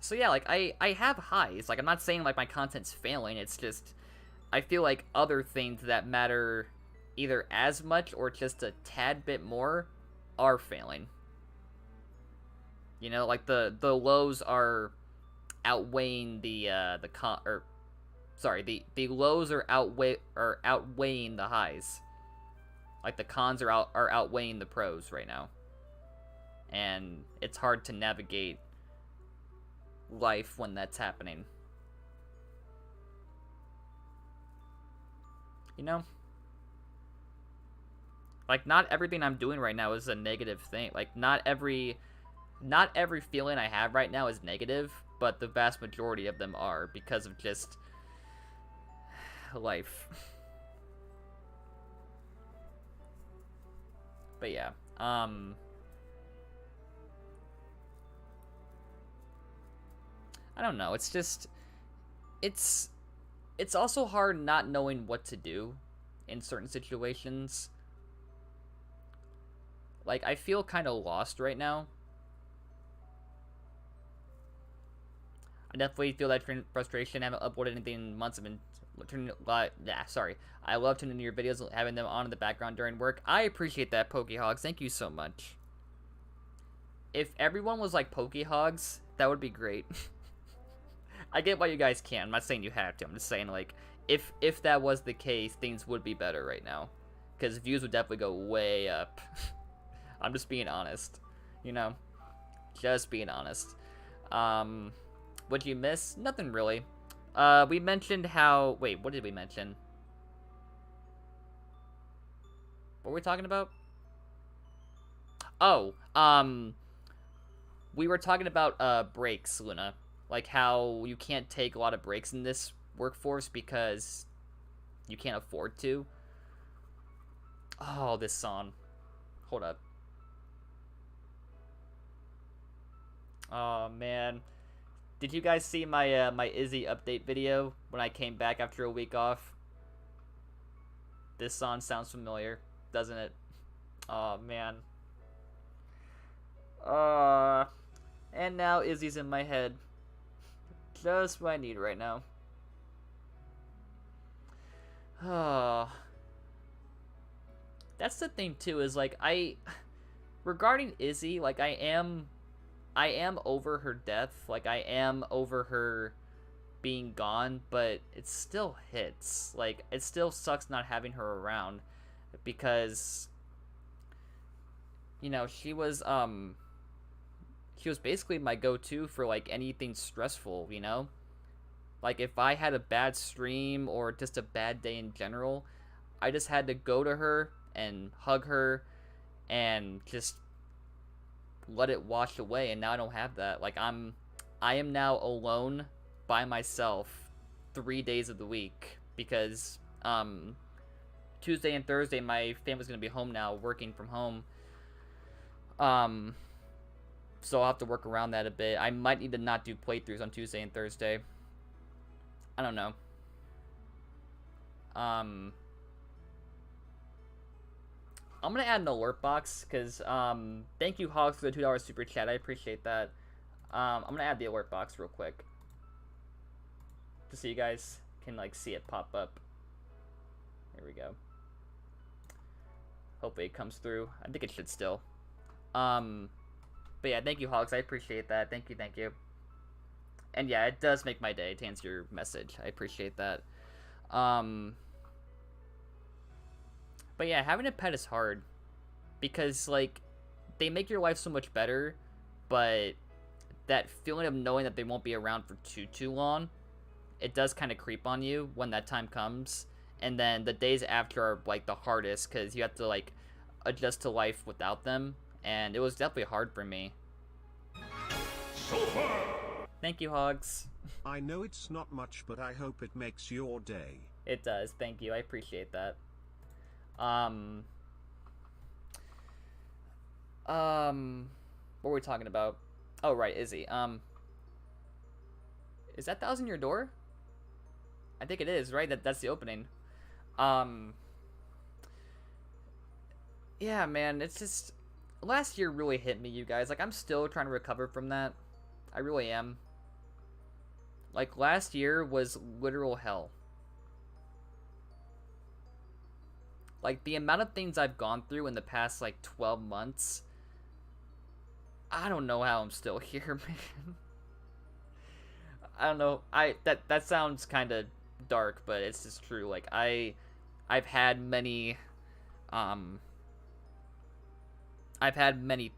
So yeah, like I have highs. Like, I'm not saying like my content's failing. It's just I feel like other things that matter either as much or just a tad bit more are failing. You know, like the lows are outweighing the con or sorry, the lows are outweighing the highs. Like the cons are outweighing the pros right now. And it's hard to navigate life when that's happening. You know? Like, not everything I'm doing right now is a negative thing. Like, not every feeling I have right now is negative, but the vast majority of them are because of just life. But yeah, I don't know. It's just it's also hard not knowing what to do in certain situations. Like, I feel kind of lost right now. I definitely feel that frustration. I haven't uploaded anything in months. I've been sorry. I love tuning into your videos, having them on in the background during work. I appreciate that, Pokehogs. Thank you so much. If everyone was like Pokehogs, that would be great. I get why you guys can. I'm not saying you have to. I'm just saying, like, if that was the case, things would be better right now. Because views would definitely go way up. I'm just being honest. You know? Just being honest. What'd you miss? Nothing really. We mentioned how... Wait, what did we mention? What were we talking about? Oh, we were talking about, breaks, Luna. Like, how you can't take a lot of breaks in this workforce because you can't afford to. Oh, this song. Hold up. Oh, man. Did you guys see my my Izzy update video when I came back after a week off? This song sounds familiar, doesn't it? Oh, man. And now Izzy's in my head. Just what I need right now. Oh. That's the thing too, is like regarding Izzy, like I am over her death. Like, I am over her being gone, but it still hits. Like, it still sucks not having her around because, you know, she was basically my go-to for like anything stressful, you know? Like, if I had a bad stream or just a bad day in general, I just had to go to her and hug her and just let it wash away. And now I don't have that. Like, I am now alone by myself 3 days of the week because Tuesday and Thursday my family's gonna be home now, working from home. So I'll have to work around that a bit. I might need to not do playthroughs on Tuesday and Thursday. I don't know. I'm gonna add an alert box because thank you, Hogs, for the $2 super chat. I appreciate that. I'm gonna add the alert box real quick just so you guys can like see it pop up. Here we go. Hopefully it comes through. I think it should still. But yeah, thank you, Hogs. I appreciate that. Thank you, thank you. And yeah, it does make my day to answer your message. I appreciate that. But yeah, having a pet is hard because like they make your life so much better, but that feeling of knowing that they won't be around for too long, it does kind of creep on you when that time comes. And then the days after are like the hardest because you have to like adjust to life without them, and it was definitely hard for me. Super! Thank you, Hogs. I know it's not much, but I hope it makes your day. It does. Thank you. I appreciate that. What were we talking about? Oh, right, Izzy. Is that Thousand Year Door? I think it is, right? That's the opening. Yeah, man, it's just last year really hit me, you guys. Like, I'm still trying to recover from that. I really am. Like, last year was literal hell. Like, the amount of things I've gone through in the past, like, 12 months, I don't know how I'm still here, man. I don't know. That sounds kind of dark, but it's just true. Like, I've had many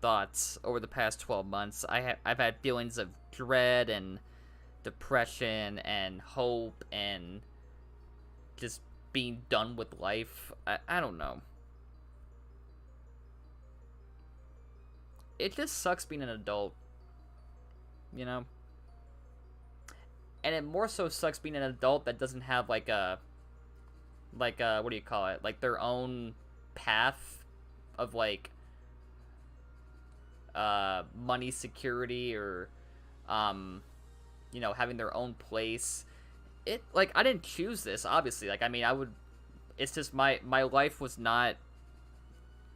thoughts over the past 12 months. I've had feelings of dread and depression and hope and just being done with life. I don't know. It just sucks being an adult, you know? And it more so sucks being an adult that doesn't have like a what do you call it? Like their own path of like money security or you know, having their own place. It like I didn't choose this, obviously. Like I mean, I would it's just my life was not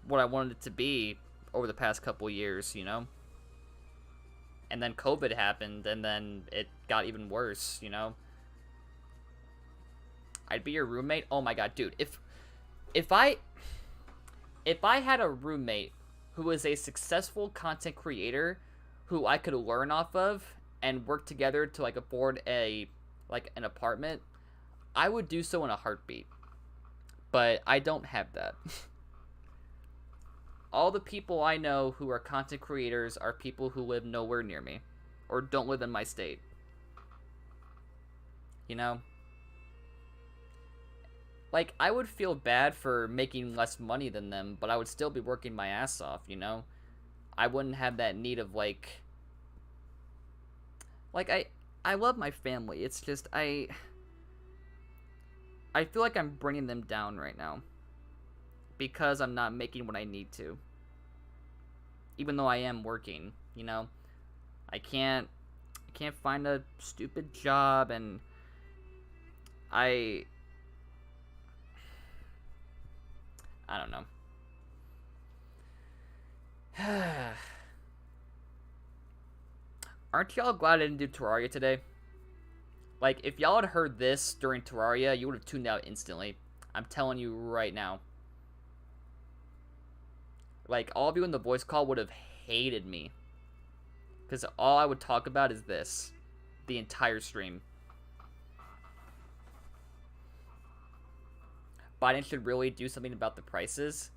what I wanted it to be over the past couple years, you know? And then COVID happened, and then it got even worse, you know? I'd be your roommate? Oh my god, dude. If I had a roommate who was a successful content creator who I could learn off of and work together to like afford an apartment, I would do so in a heartbeat. But I don't have that. All the people I know who are content creators are people who live nowhere near me or don't live in my state. You know? Like, I would feel bad for making less money than them, but I would still be working my ass off, you know? I wouldn't have that need of, like, I love my family. It's just, I feel like I'm bringing them down right now because I'm not making what I need to. Even though I am working, you know? I can't find a stupid job, and I don't know. Aren't y'all glad I didn't do Terraria today? Like, if y'all had heard this during Terraria, you would have tuned out instantly. I'm telling you right now. Like, all of you in the voice call would have hated me. Because all I would talk about is this. The entire stream. Biden should really do something about the prices.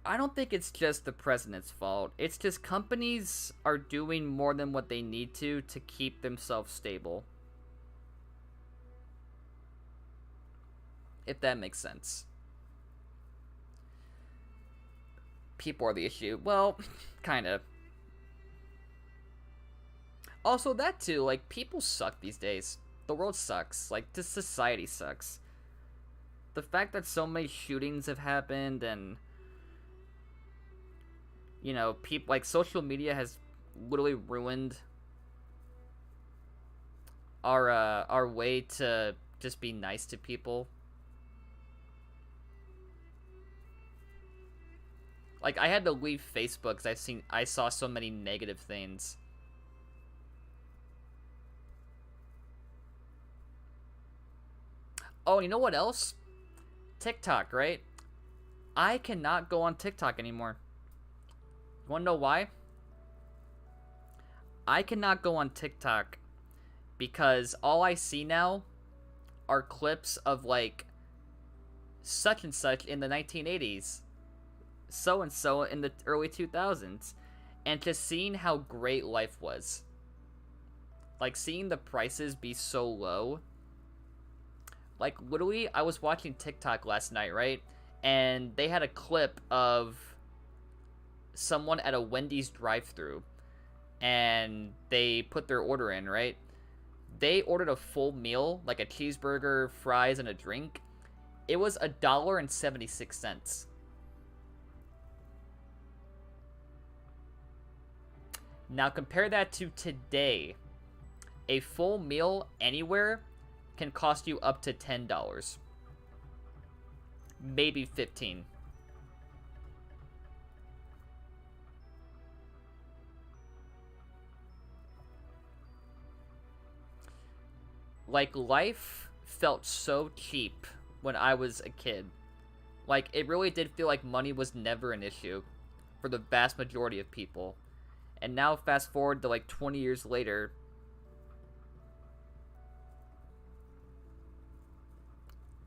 I don't think it's just the president's fault. It's just companies are doing more than what they need to keep themselves stable. If that makes sense. People are the issue. Well, kind of. Also, that too, like, people suck these days. The world sucks. Like, this society sucks. The fact that so many shootings have happened and, you know, people, like, social media has literally ruined our way to just be nice to people. Like, I had to leave Facebook because I saw so many negative things. Oh, you know what else? TikTok, right? I cannot go on TikTok anymore. You wanna know why? I cannot go on TikTok because all I see now are clips of, like, such and such in the 1980s. So and so in the early 2000s, and just seeing how great life was. Like, seeing the prices be so low. Like, literally, I was watching TikTok last night, right? And they had a clip of someone at a Wendy's drive-thru, and they put their order in, right? They ordered a full meal, like a cheeseburger, fries, and a drink. It was $1.76. Now compare that to today. A full meal anywhere can cost you up to $10. Maybe 15. Like, life felt so cheap when I was a kid. Like, it really did feel like money was never an issue for the vast majority of people. And now, fast forward to like 20 years later,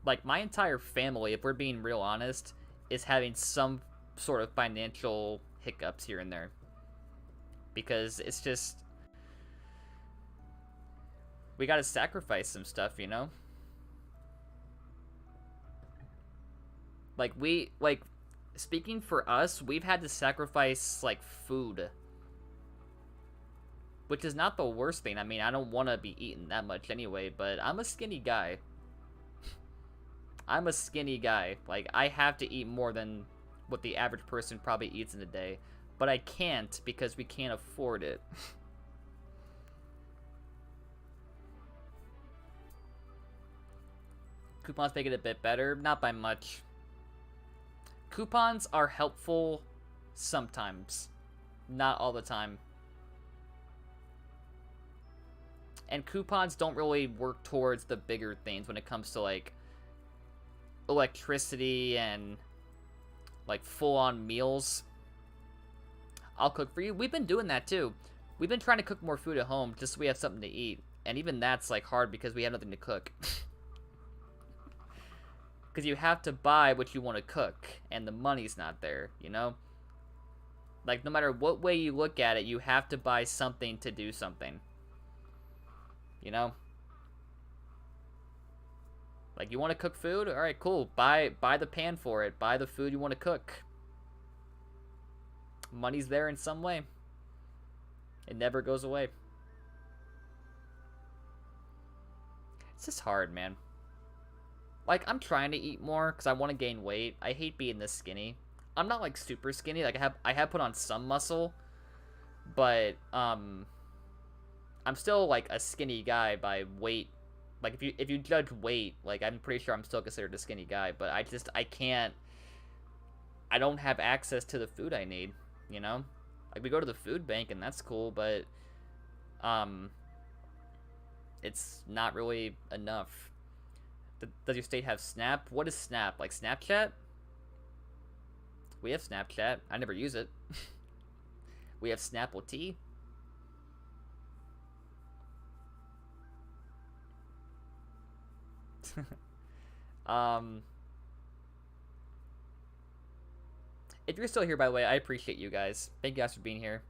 like, my entire family, if we're being real honest, is having some sort of financial hiccups here and there. Because it's just, we gotta sacrifice some stuff, you know? Like, speaking for us, we've had to sacrifice, like, food. Which is not the worst thing. I mean, I don't want to be eating that much anyway, but I'm a skinny guy. I'm a skinny guy. Like, I have to eat more than what the average person probably eats in a day. But I can't because we can't afford it. Coupons make it a bit better. Not by much. Coupons are helpful sometimes. Not all the time. And coupons don't really work towards the bigger things when it comes to, like, electricity and, like, full-on meals. I'll cook for you. We've been doing that, too. We've been trying to cook more food at home just so we have something to eat. And even that's, like, hard because we have nothing to cook. Because you have to buy what you want to cook, and the money's not there, you know? Like, no matter what way you look at it, you have to buy something to do something. You know? Like, you want to cook food? Alright, cool. Buy the pan for it. Buy the food you want to cook. Money's there in some way. It never goes away. It's just hard, man. Like, I'm trying to eat more because I want to gain weight. I hate being this skinny. I'm not, like, super skinny. Like, I have put on some muscle. But, I'm still, like, a skinny guy by weight. Like, if you judge weight, like, I'm pretty sure I'm still considered a skinny guy. But I can't. I don't have access to the food I need, you know? Like, we go to the food bank, and that's cool, but, it's not really enough. Does your state have Snap? What is Snap? Like, Snapchat? We have Snapchat. I never use it. We have Snapple Tea. If you're still here, by the way, I appreciate you guys. Thank you guys for being here.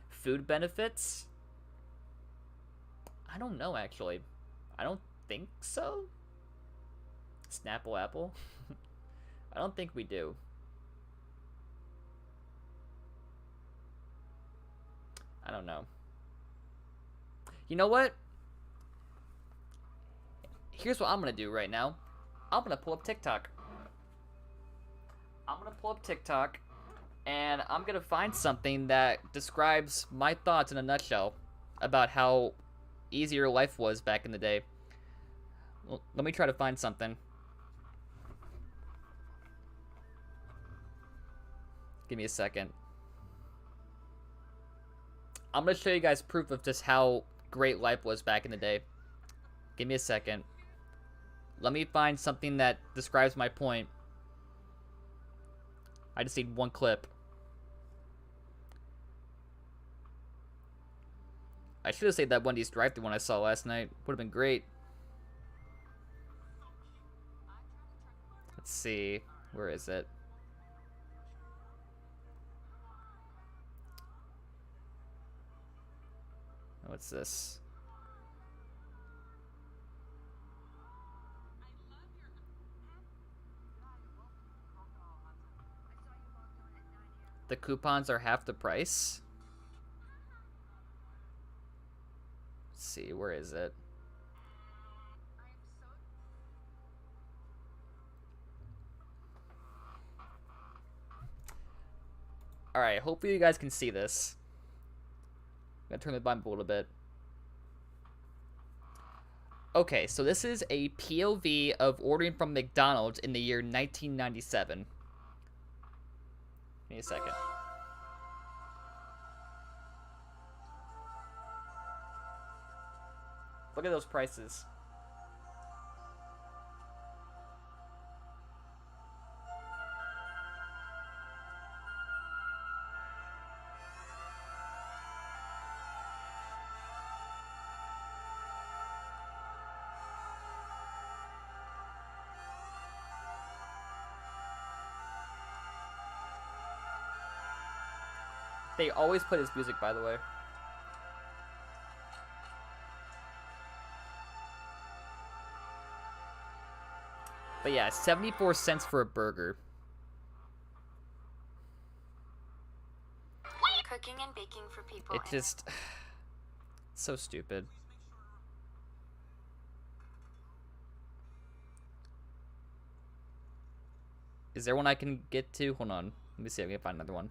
Food benefits? I don't know, actually. I don't think so. Snapple Apple? I don't think we do. I don't know. You know what? Here's what I'm gonna do right now. I'm gonna pull up TikTok. And I'm gonna find something that describes my thoughts in a nutshell about how easy your life was back in the day. Well, let me try to find something. Give me a second. I'm gonna show you guys proof of just how great life was back in the day. Give me a second. Let me find something that describes my point. I just need one clip. I should have saved that Wendy's drive-thru one I saw last night. Would have been great. Let's see. Where is it? What's this? The coupons are half the price. Let's see, where is it? Alright, hopefully you guys can see this. I'm gonna turn the button up a little bit. Okay, so this is a POV of ordering from McDonald's in the year 1997. Give me a second. Look at those prices. They always play this music, by the way. But yeah, 74 cents for a burger. Cooking and baking for people. It just... so stupid. Is there one I can get to? Hold on. Let me see if I can find another one.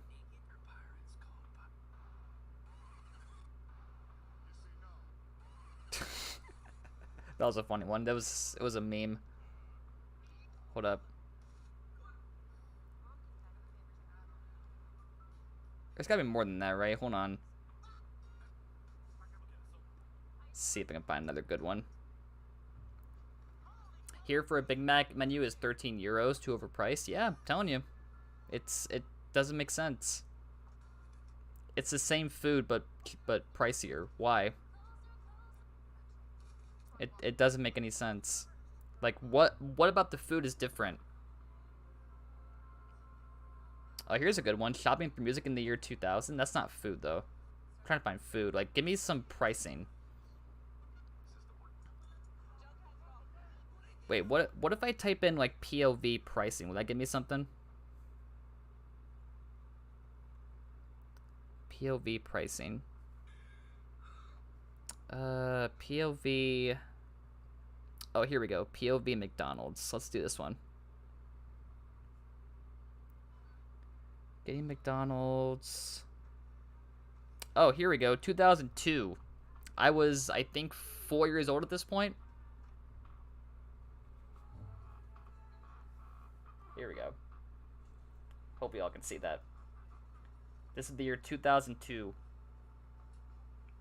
That was a funny one. It was a meme. Hold up. There's gotta be more than that, right? Hold on. Let's see if I can find another good one. Here for a Big Mac menu is 13 euros, too overpriced. Yeah, I'm telling you. It doesn't make sense. It's the same food but pricier. Why? It doesn't make any sense. Like what about the food is different? Oh, here's a good one. Shopping for music in the year 2000. That's not food though. I'm trying to find food. Like give me some pricing. Wait, what if I type in like POV pricing? Will that give me something? POV pricing. POV. Oh, here we go. POV McDonald's. Let's do this one. Getting McDonald's. Oh, here we go. 2002. I was, I think, 4 years old at this point. Here we go. Hope y'all can see that. This is the year 2002.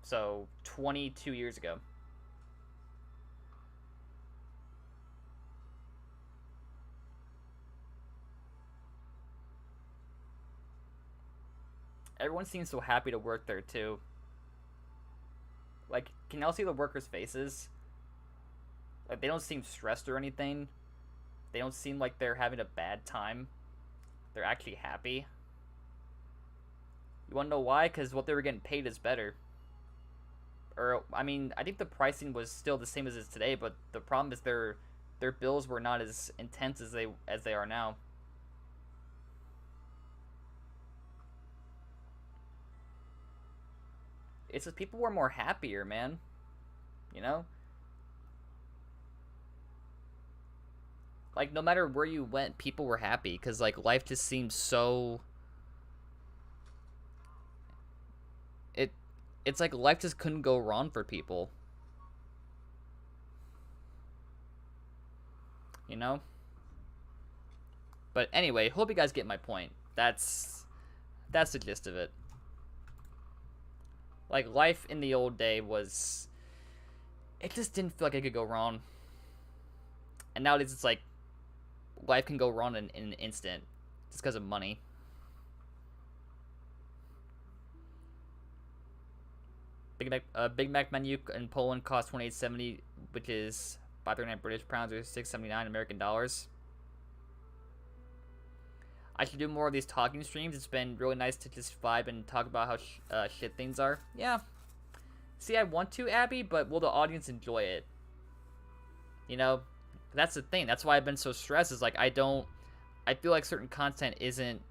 So, 22 years ago. Everyone seems so happy to work there, too. Like, can y'all see the workers' faces? Like, they don't seem stressed or anything. They don't seem like they're having a bad time. They're actually happy. You wanna know why? Because what they were getting paid is better. Or, I mean, I think the pricing was still the same as it is today, but the problem is their bills were not as intense as they are now. It's just people were more happier, man. You know? Like, no matter where you went, people were happy. Because, like, life just seemed so... It's like life just couldn't go wrong for people. You know? But anyway, hope you guys get my point. That's the gist of it. Like, life in the old day was... It just didn't feel like it could go wrong. And nowadays it's like... Life can go wrong in an instant. Just because of money. Big Mac menu in Poland costs $28.70, which is 539 British pounds or $6.79 American dollars. I should do more of these talking streams. It's been really nice to just vibe and talk about how shit things are. Yeah, See, I want to, Abby, but will the audience enjoy it? You know, that's the thing. That's why I've been so stressed. Is like I feel like certain content isn't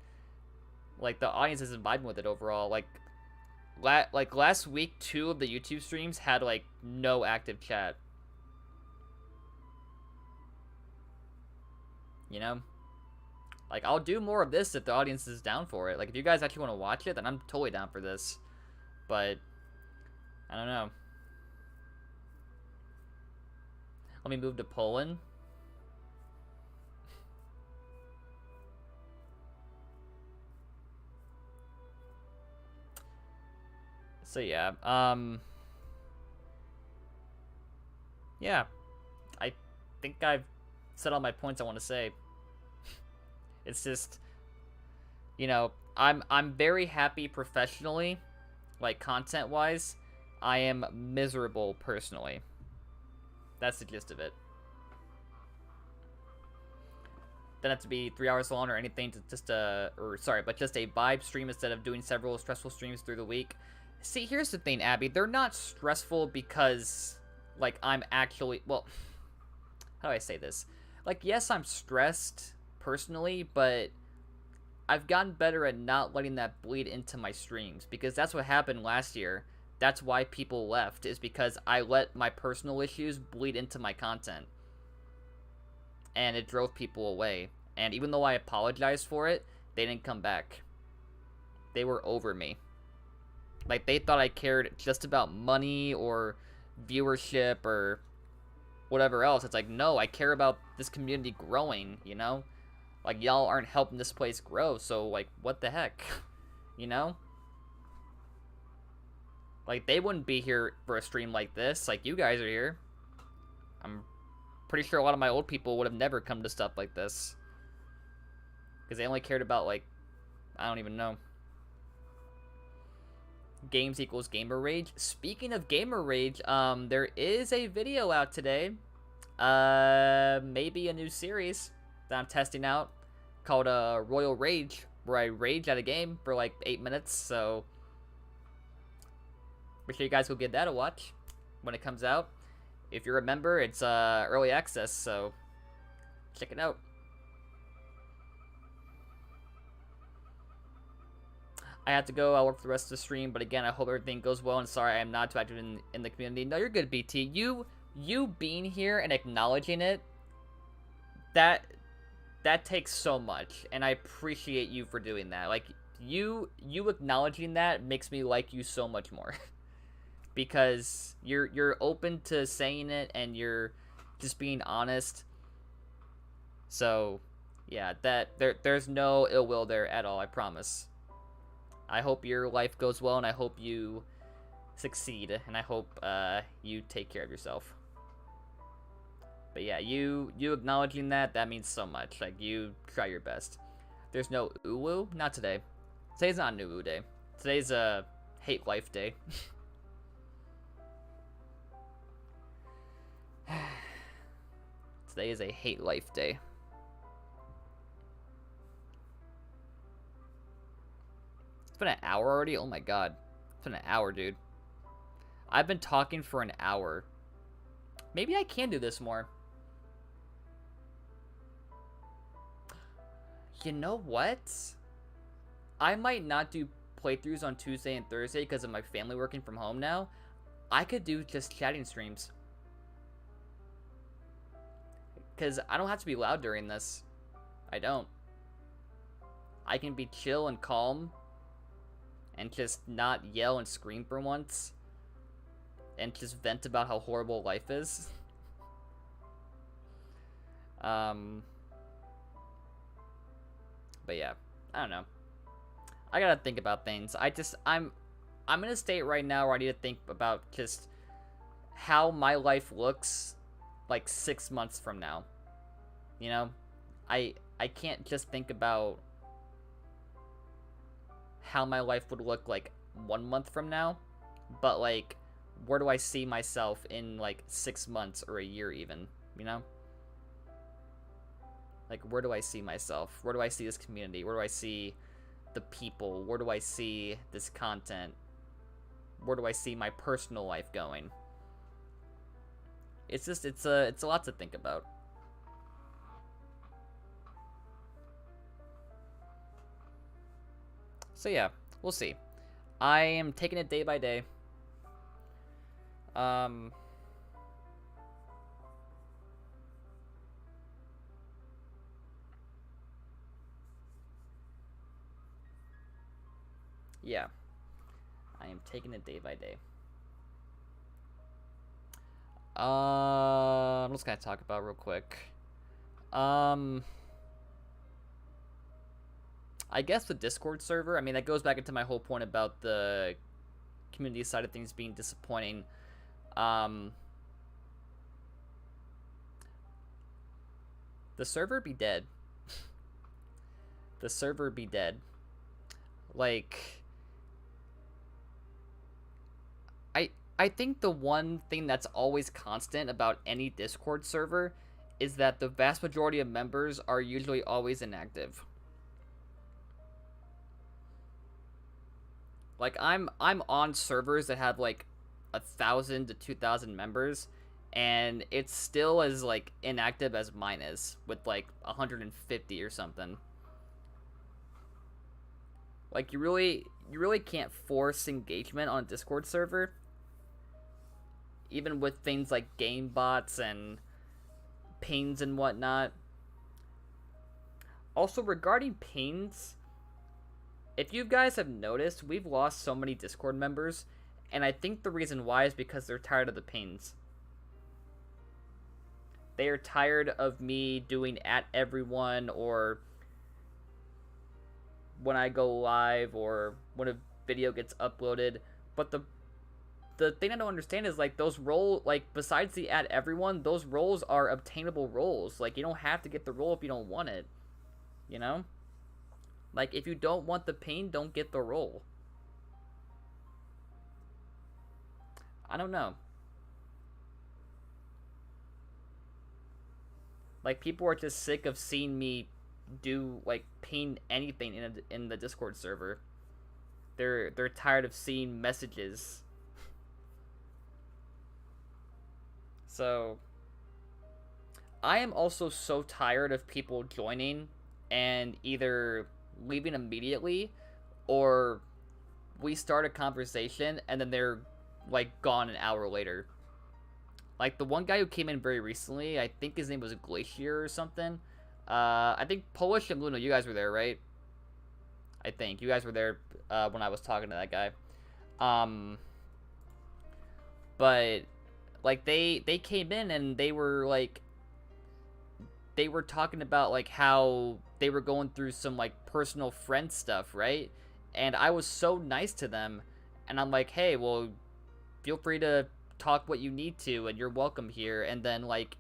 like the audience isn't vibing with it overall. Like last week, 2 of the YouTube streams had like no active chat. You know, like I'll do more of this if the audience is down for it. Like if you guys actually want to watch it, then I'm totally down for this. But I don't know. Let me move to Poland. So yeah, yeah, I think I've said all my points I want to say. It's just, you know, I'm very happy professionally, like content-wise. I am miserable personally. That's the gist of it. Doesn't have to be 3 hours long or anything. To just but just a vibe stream instead of doing several stressful streams through the week. See, here's the thing, Abby. They're not stressful because, like, I'm actually... Well, how do I say this? Like, yes, I'm stressed personally, but I've gotten better at not letting that bleed into my streams. Because that's what happened last year. That's why people left, is because I let my personal issues bleed into my content. And it drove people away. And even though I apologized for it, they didn't come back. They were over me. Like, they thought I cared just about money or viewership or whatever else. It's like, no, I care about this community growing, you know? Like, y'all aren't helping this place grow, so, like, what the heck? You know? Like, they wouldn't be here for a stream like this. Like, you guys are here. I'm pretty sure a lot of my old people would have never come to stuff like this. Because they only cared about, like, I don't even know. Games equals gamer rage. Speaking of gamer rage, there is a video out today. Maybe a new series that I'm testing out called Royal Rage, where I rage at a game for like 8 minutes. So make sure you guys go give that a watch when it comes out. If you're a member, it's early access, so check it out. I have to go. I'll work for the rest of the stream, but again, I hope everything goes well, and sorry I am not too active in the community. No, you're good, BT. You being here and acknowledging it, that takes so much, and I appreciate you for doing that. Like, you acknowledging that makes me like you so much more. Because you're open to saying it, and you're just being honest. So, yeah, there's no ill will there at all, I promise. I hope your life goes well, and I hope you succeed, and I hope you take care of yourself. But yeah, you acknowledging that means so much. Like, you try your best. There's no uwu? Not today. Today's not an uwu day. Today's a hate life day. Today is a hate life day. It's been an hour already? Oh my god. It's been an hour, dude. I've been talking for an hour. Maybe I can do this more. You know what? I might not do playthroughs on Tuesday and Thursday because of my family working from home now. I could do just chatting streams. Because I don't have to be loud during this. I don't. I can be chill and calm. And just not yell and scream for once. And just vent about how horrible life is. But yeah, I don't know. I gotta think about things. I'm in a state right now where I need to think about just how my life looks like 6 months from now. You know? I can't just think about how my life would look like 1 month from now, but like, where do I see myself in like 6 months or a year even, you know? Like, where do I see myself? Where do I see this community? Where do I see the people? Where do I see this content where do I see my personal life going? It's just it's a lot to think about. So yeah, we'll see. I am taking it day by day. Yeah, I am taking it day by day. I'm just gonna talk about real quick. I guess the Discord server, I mean, that goes back into my whole point about the community side of things being disappointing. The server be dead. The server be dead. Like, I think the one thing that's always constant about any Discord server is that the vast majority of members are usually always inactive. Like, I'm on servers that have like 1,000 to 2,000 members, and it's still as like inactive as mine is, with like 150 or something. Like, you really can't force engagement on a Discord server, even with things like game bots and pings and whatnot. Also, regarding pings, if you guys have noticed, we've lost so many Discord members, and I think the reason why is because they're tired of the pings. They are tired of me doing at everyone, or when I go live, or when a video gets uploaded. But the thing I don't understand is, like, those roles, like, besides the at everyone, those roles are obtainable roles. Like, you don't have to get the role if you don't want it, you know? Like, if you don't want the ping, don't get the role. I don't know. Like, people are just sick of seeing me do, like, ping anything in the Discord server. They're tired of seeing messages. So, I am also so tired of people joining and either leaving immediately, or we start a conversation and then they're like gone an hour later. Like the one guy who came in very recently, I think his name was Glacier or something. I think Polish and Luna, you guys were there, right? I think you guys were there when I was talking to that guy. But like they came in and they were talking about like how they were going through some like personal friend stuff, right? And I was so nice to them, and I'm like, hey, well, feel free to talk what you need to, and you're welcome here. And then like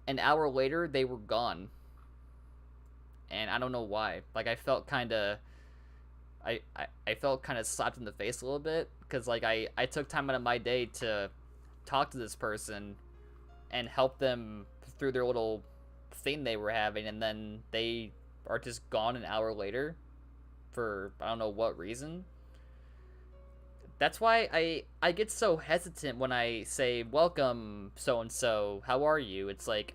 an hour later, they were gone, and I don't know why. Like, I felt kind of I felt kind of slapped in the face a little bit, because like I took time out of my day to talk to this person and help them through their little thing they were having, and then they are just gone an hour later for I don't know what reason. That's why I get so hesitant when I say, welcome, so-and-so, how are you? It's like,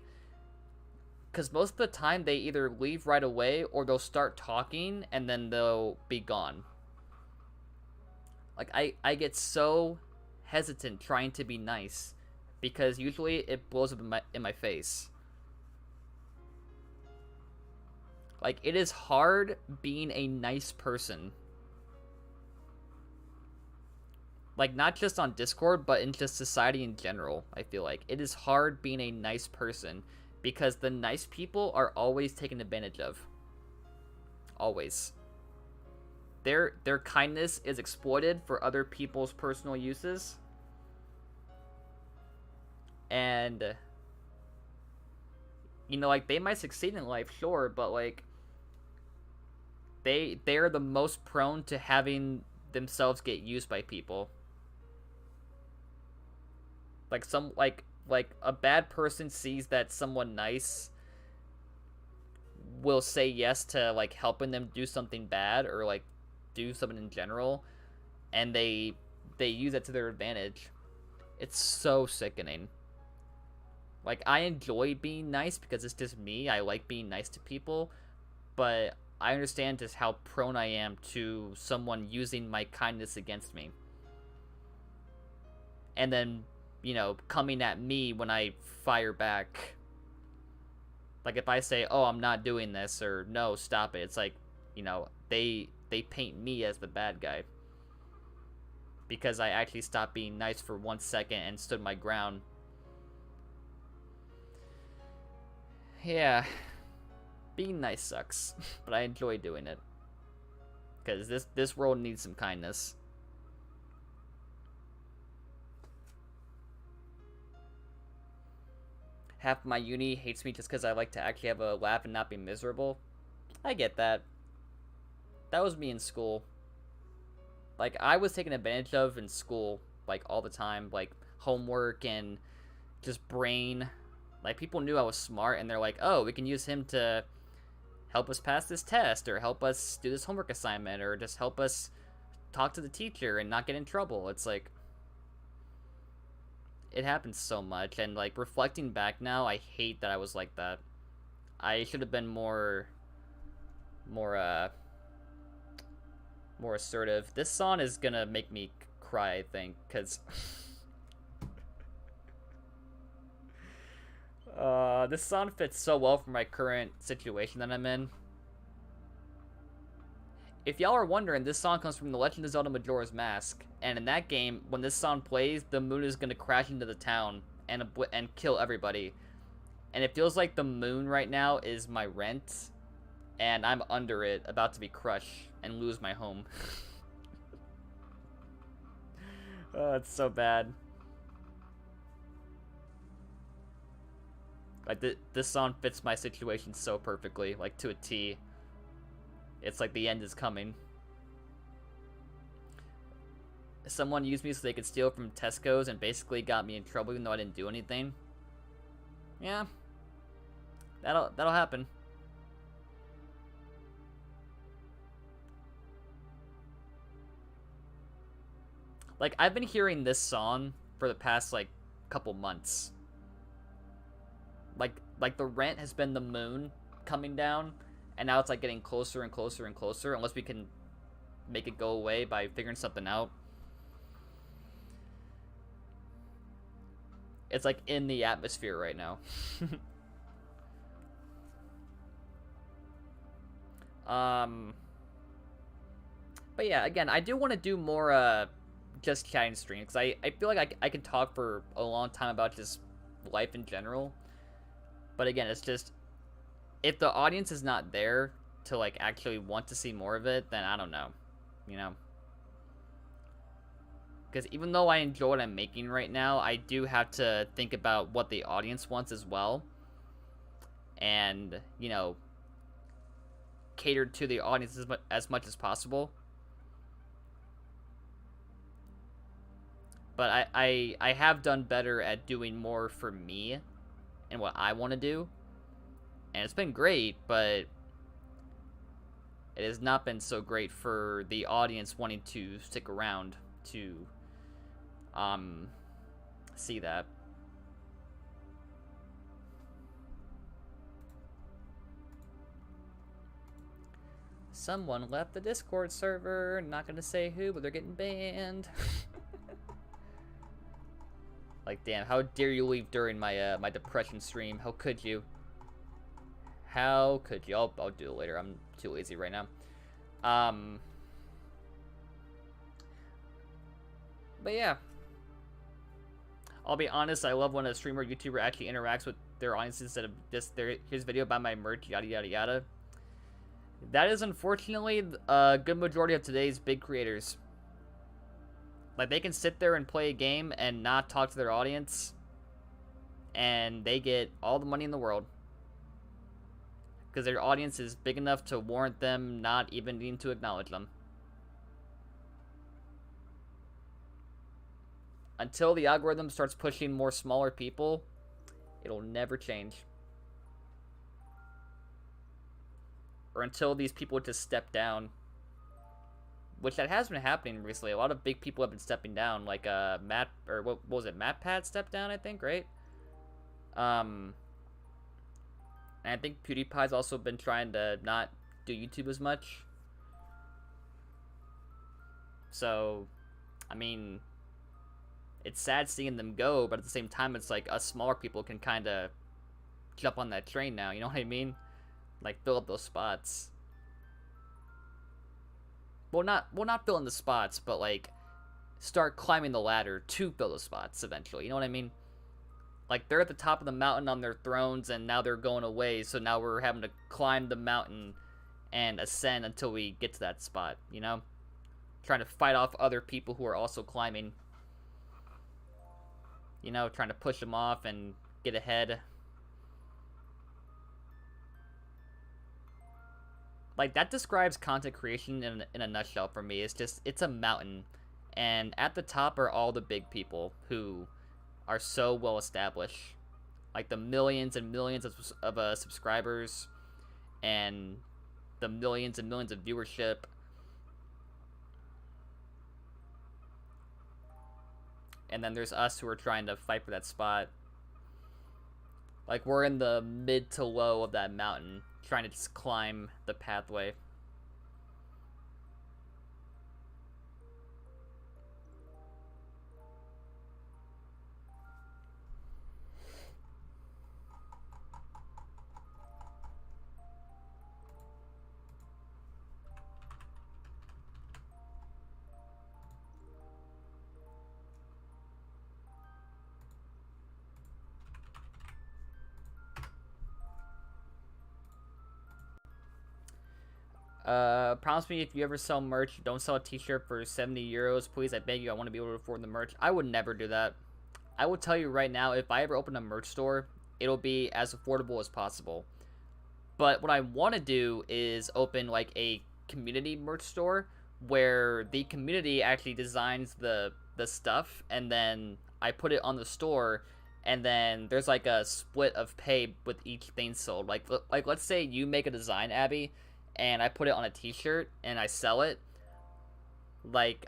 because most of the time they either leave right away or they'll start talking and then they'll be gone. Like, I get so hesitant trying to be nice, because usually it blows up in my face. Like, it is hard being a nice person. Like, not just on Discord, but in just society in general, I feel like. It is hard being a nice person, because the nice people are always taken advantage of. Always. Their kindness is exploited for other people's personal uses. And, you know, like, they might succeed in life, sure, but, like, they're the most prone to having themselves get used by people. Like, like a bad person sees that someone nice will say yes to, like, helping them do something bad, or, like, do something in general. and they use it to their advantage. It's so sickening. Like, I enjoy being nice because it's just me. I like being nice to people, but I understand just how prone I am to someone using my kindness against me. And then, you know, coming at me when I fire back. Like, if I say, oh, I'm not doing this, or no, stop it, it's like, you know, they paint me as the bad guy. Because I actually stopped being nice for 1 second and stood my ground. Yeah. Being nice sucks, but I enjoy doing it. Because this world needs some kindness. Half my uni hates me just because I like to actually have a laugh and not be miserable. I get that. That was me in school. Like, I was taken advantage of in school, like, all the time. Like, homework and just brain. Like, people knew I was smart, and they're like, oh, we can use him to help us pass this test, or help us do this homework assignment, or just help us talk to the teacher and not get in trouble. It's like, it happens so much, and like, reflecting back now, I hate that I was like that. I should have been more assertive. This song is gonna make me cry, I think, because this song fits so well for my current situation that I'm in. If y'all are wondering, this song comes from The Legend of Zelda Majora's Mask, and in that game, when this song plays, the moon is gonna crash into the town and kill everybody. And it feels like the moon right now is my rent, and I'm under it, about to be crushed and lose my home. Oh, it's so bad. Like, this song fits my situation so perfectly, like, to a T. It's like the end is coming. Someone used me so they could steal from Tesco's and basically got me in trouble even though I didn't do anything. Yeah. That'll happen. Like, I've been hearing this song for the past, like, couple months. Like the rent has been the moon coming down, and now it's, like, getting closer and closer and closer, unless we can make it go away by figuring something out. It's, like, in the atmosphere right now. But yeah, again, I do want to do more, just chatting stream, because I feel like I can talk for a long time about just life in general. But again, it's just, if the audience is not there to, like, actually want to see more of it, then I don't know, you know? Because even though I enjoy what I'm making right now, I do have to think about what the audience wants as well. And, you know, cater to the audience as much as possible. But I have done better at doing more for me and what I want to do. And it's been great, but it has not been so great for the audience wanting to stick around to see that. Someone left the Discord server. Not gonna say who, but they're getting banned. Like, damn, how dare you leave during my my depression stream? How could you? How could you? I'll do it later. I'm too lazy right now. But yeah. I'll be honest, I love when a streamer or YouTuber actually interacts with their audience instead of just his video about my merch, yada yada yada. That is unfortunately a good majority of today's big creators. Like, they can sit there and play a game and not talk to their audience, and they get all the money in the world. Because their audience is big enough to warrant them not even needing to acknowledge them. Until the algorithm starts pushing more smaller people, it'll never change. Or until these people just step down. which that has been happening recently. A lot of big people have been stepping down, like Matt, or what was it? MatPat stepped down, I think, right? And I think PewDiePie's also been trying to not do YouTube as much. So, I mean, it's sad seeing them go, but at the same time, it's like us smaller people can kind of jump on that train now. You know what I mean? Like fill up those spots. Well, not filling the spots, but like start climbing the ladder to fill the spots eventually. You know what I mean? Like they're at the top of the mountain on their thrones, and now they're going away. So now we're having to climb the mountain and ascend until we get to that spot. You know, trying to fight off other people who are also climbing. You know, trying to push them off and get ahead. Like, that describes content creation in a nutshell for me. It's just, it's a mountain. And at the top are all the big people who are so well established. Like, the millions and millions of subscribers. And the millions and millions of viewership. And then there's us who are trying to fight for that spot. Like, we're in the mid to low of that mountain, trying to just climb the pathway. Promise me if you ever sell merch, don't sell a t-shirt for 70 euros, please. I beg you, I want to be able to afford the merch. I would never do that. I will tell you right now, if I ever open a merch store, it'll be as affordable as possible. But what I want to do is open like a community merch store where the community actually designs the stuff, and then I put it on the store, and then there's like a split of pay with each thing sold. Like let's say you make a design, Abby, and I put it on a t-shirt and I sell it. Like,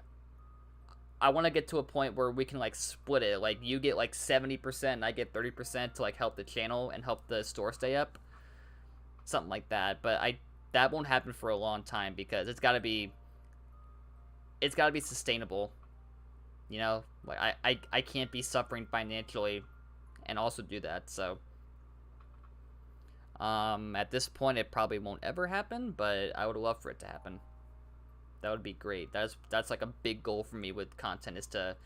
I want to get to a point where we can like split it. Like, you get like 70% and I get 30% to like help the channel and help the store stay up. Something like that. But that won't happen for a long time because it's got to be sustainable. You know, like I can't be suffering financially and also do that. So at this point, it probably won't ever happen, but I would love for it to happen. That would be great. That's like a big goal for me with content, is to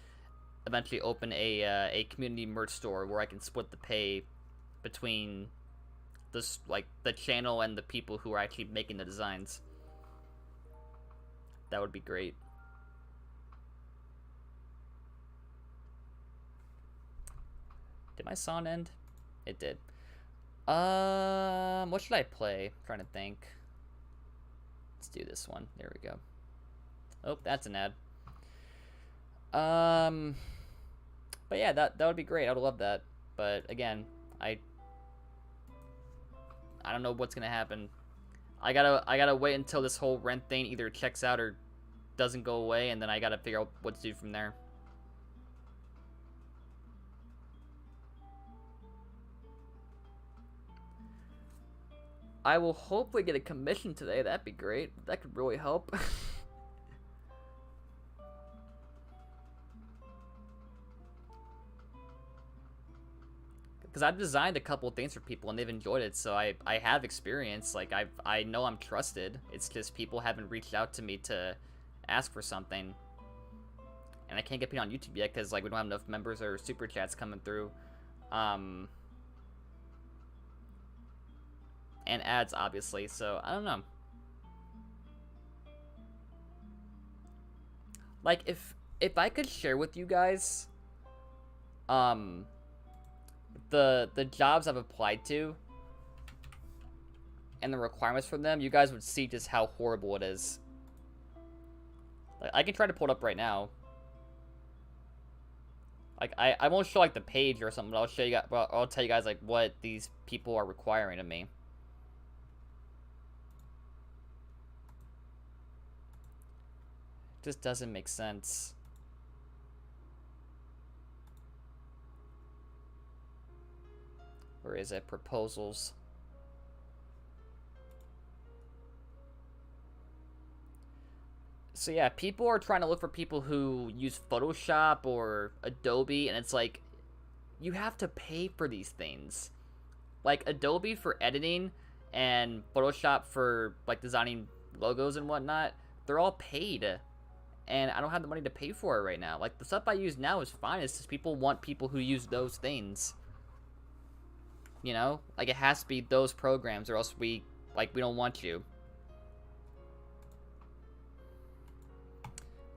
eventually open a community merch store where I can split the pay between this, like, the channel and the people who are actually making the designs. That would be great. Did my song end? It did. What should I play? I'm trying to think. Let's do this one. There we go. Oh, that's an ad. But yeah, that would be great. I would love that. But again, I don't know what's gonna happen. I gotta wait until this whole rent thing either checks out or doesn't go away, and then I gotta figure out what to do from there. I will hopefully get a commission today. That'd be great. That could really help. Because I've designed a couple of things for people and they've enjoyed it, so I have experience. Like, I know I'm trusted. It's just people haven't reached out to me to ask for something. And I can't get paid on YouTube yet because, like, we don't have enough members or super chats coming through. And ads, obviously, so I don't know. Like, if I could share with you guys the jobs I've applied to and the requirements for them, you guys would see just how horrible it is. Like, I can try to pull it up right now. Like, I won't show like the page or something, but I'll show you guys, well, I'll tell you guys like what these people are requiring of me. Just doesn't make sense. Where is it? Proposals. So yeah, people are trying to look for people who use Photoshop or Adobe, and it's like, you have to pay for these things. Like, Adobe for editing and Photoshop for, like, designing logos and whatnot, they're all paid. And I don't have the money to pay for it right now. Like, the stuff I use now is fine. It's just people want people who use those things. You know? Like, it has to be those programs, or else we don't want you.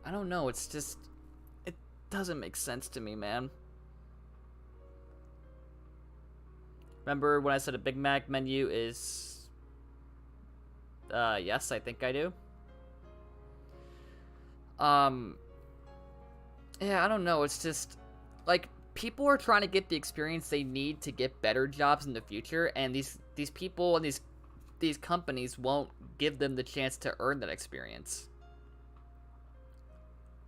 I don't know, it's just... it doesn't make sense to me, man. Remember when I said a Big Mac menu is... yes, I think I do. Yeah, I don't know, it's just... like, people are trying to get the experience they need to get better jobs in the future, and these people and these companies won't give them the chance to earn that experience.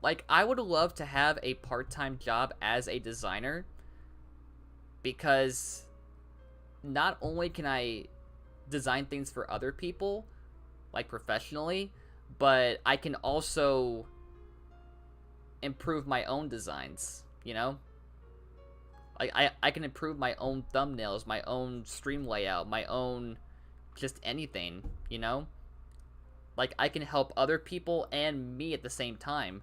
Like, I would love to have a part-time job as a designer, because not only can I design things for other people, like professionally, but I can also improve my own designs, you know? Like, I can improve my own thumbnails, my own stream layout, my own just anything, you know? Like, I can help other people and me at the same time.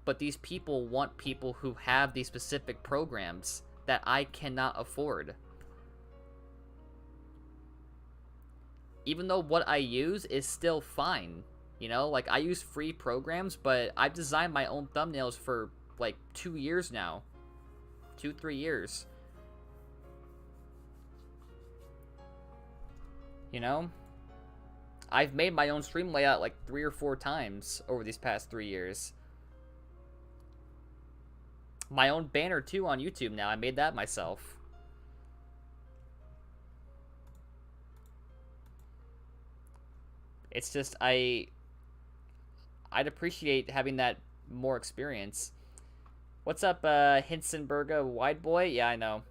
But these people want people who have these specific programs that I cannot afford. Even though what I use is still fine, you know? Like, I use free programs, but I've designed my own thumbnails for, like, 2 years now. 2-3 years. You know? I've made my own stream layout, like, 3 or 4 times over these past 3 years. My own banner, too, on YouTube now. I made that myself. It's just, I'd appreciate having that more experience. What's up, Hinsenberga Wide Boy? Yeah, I know.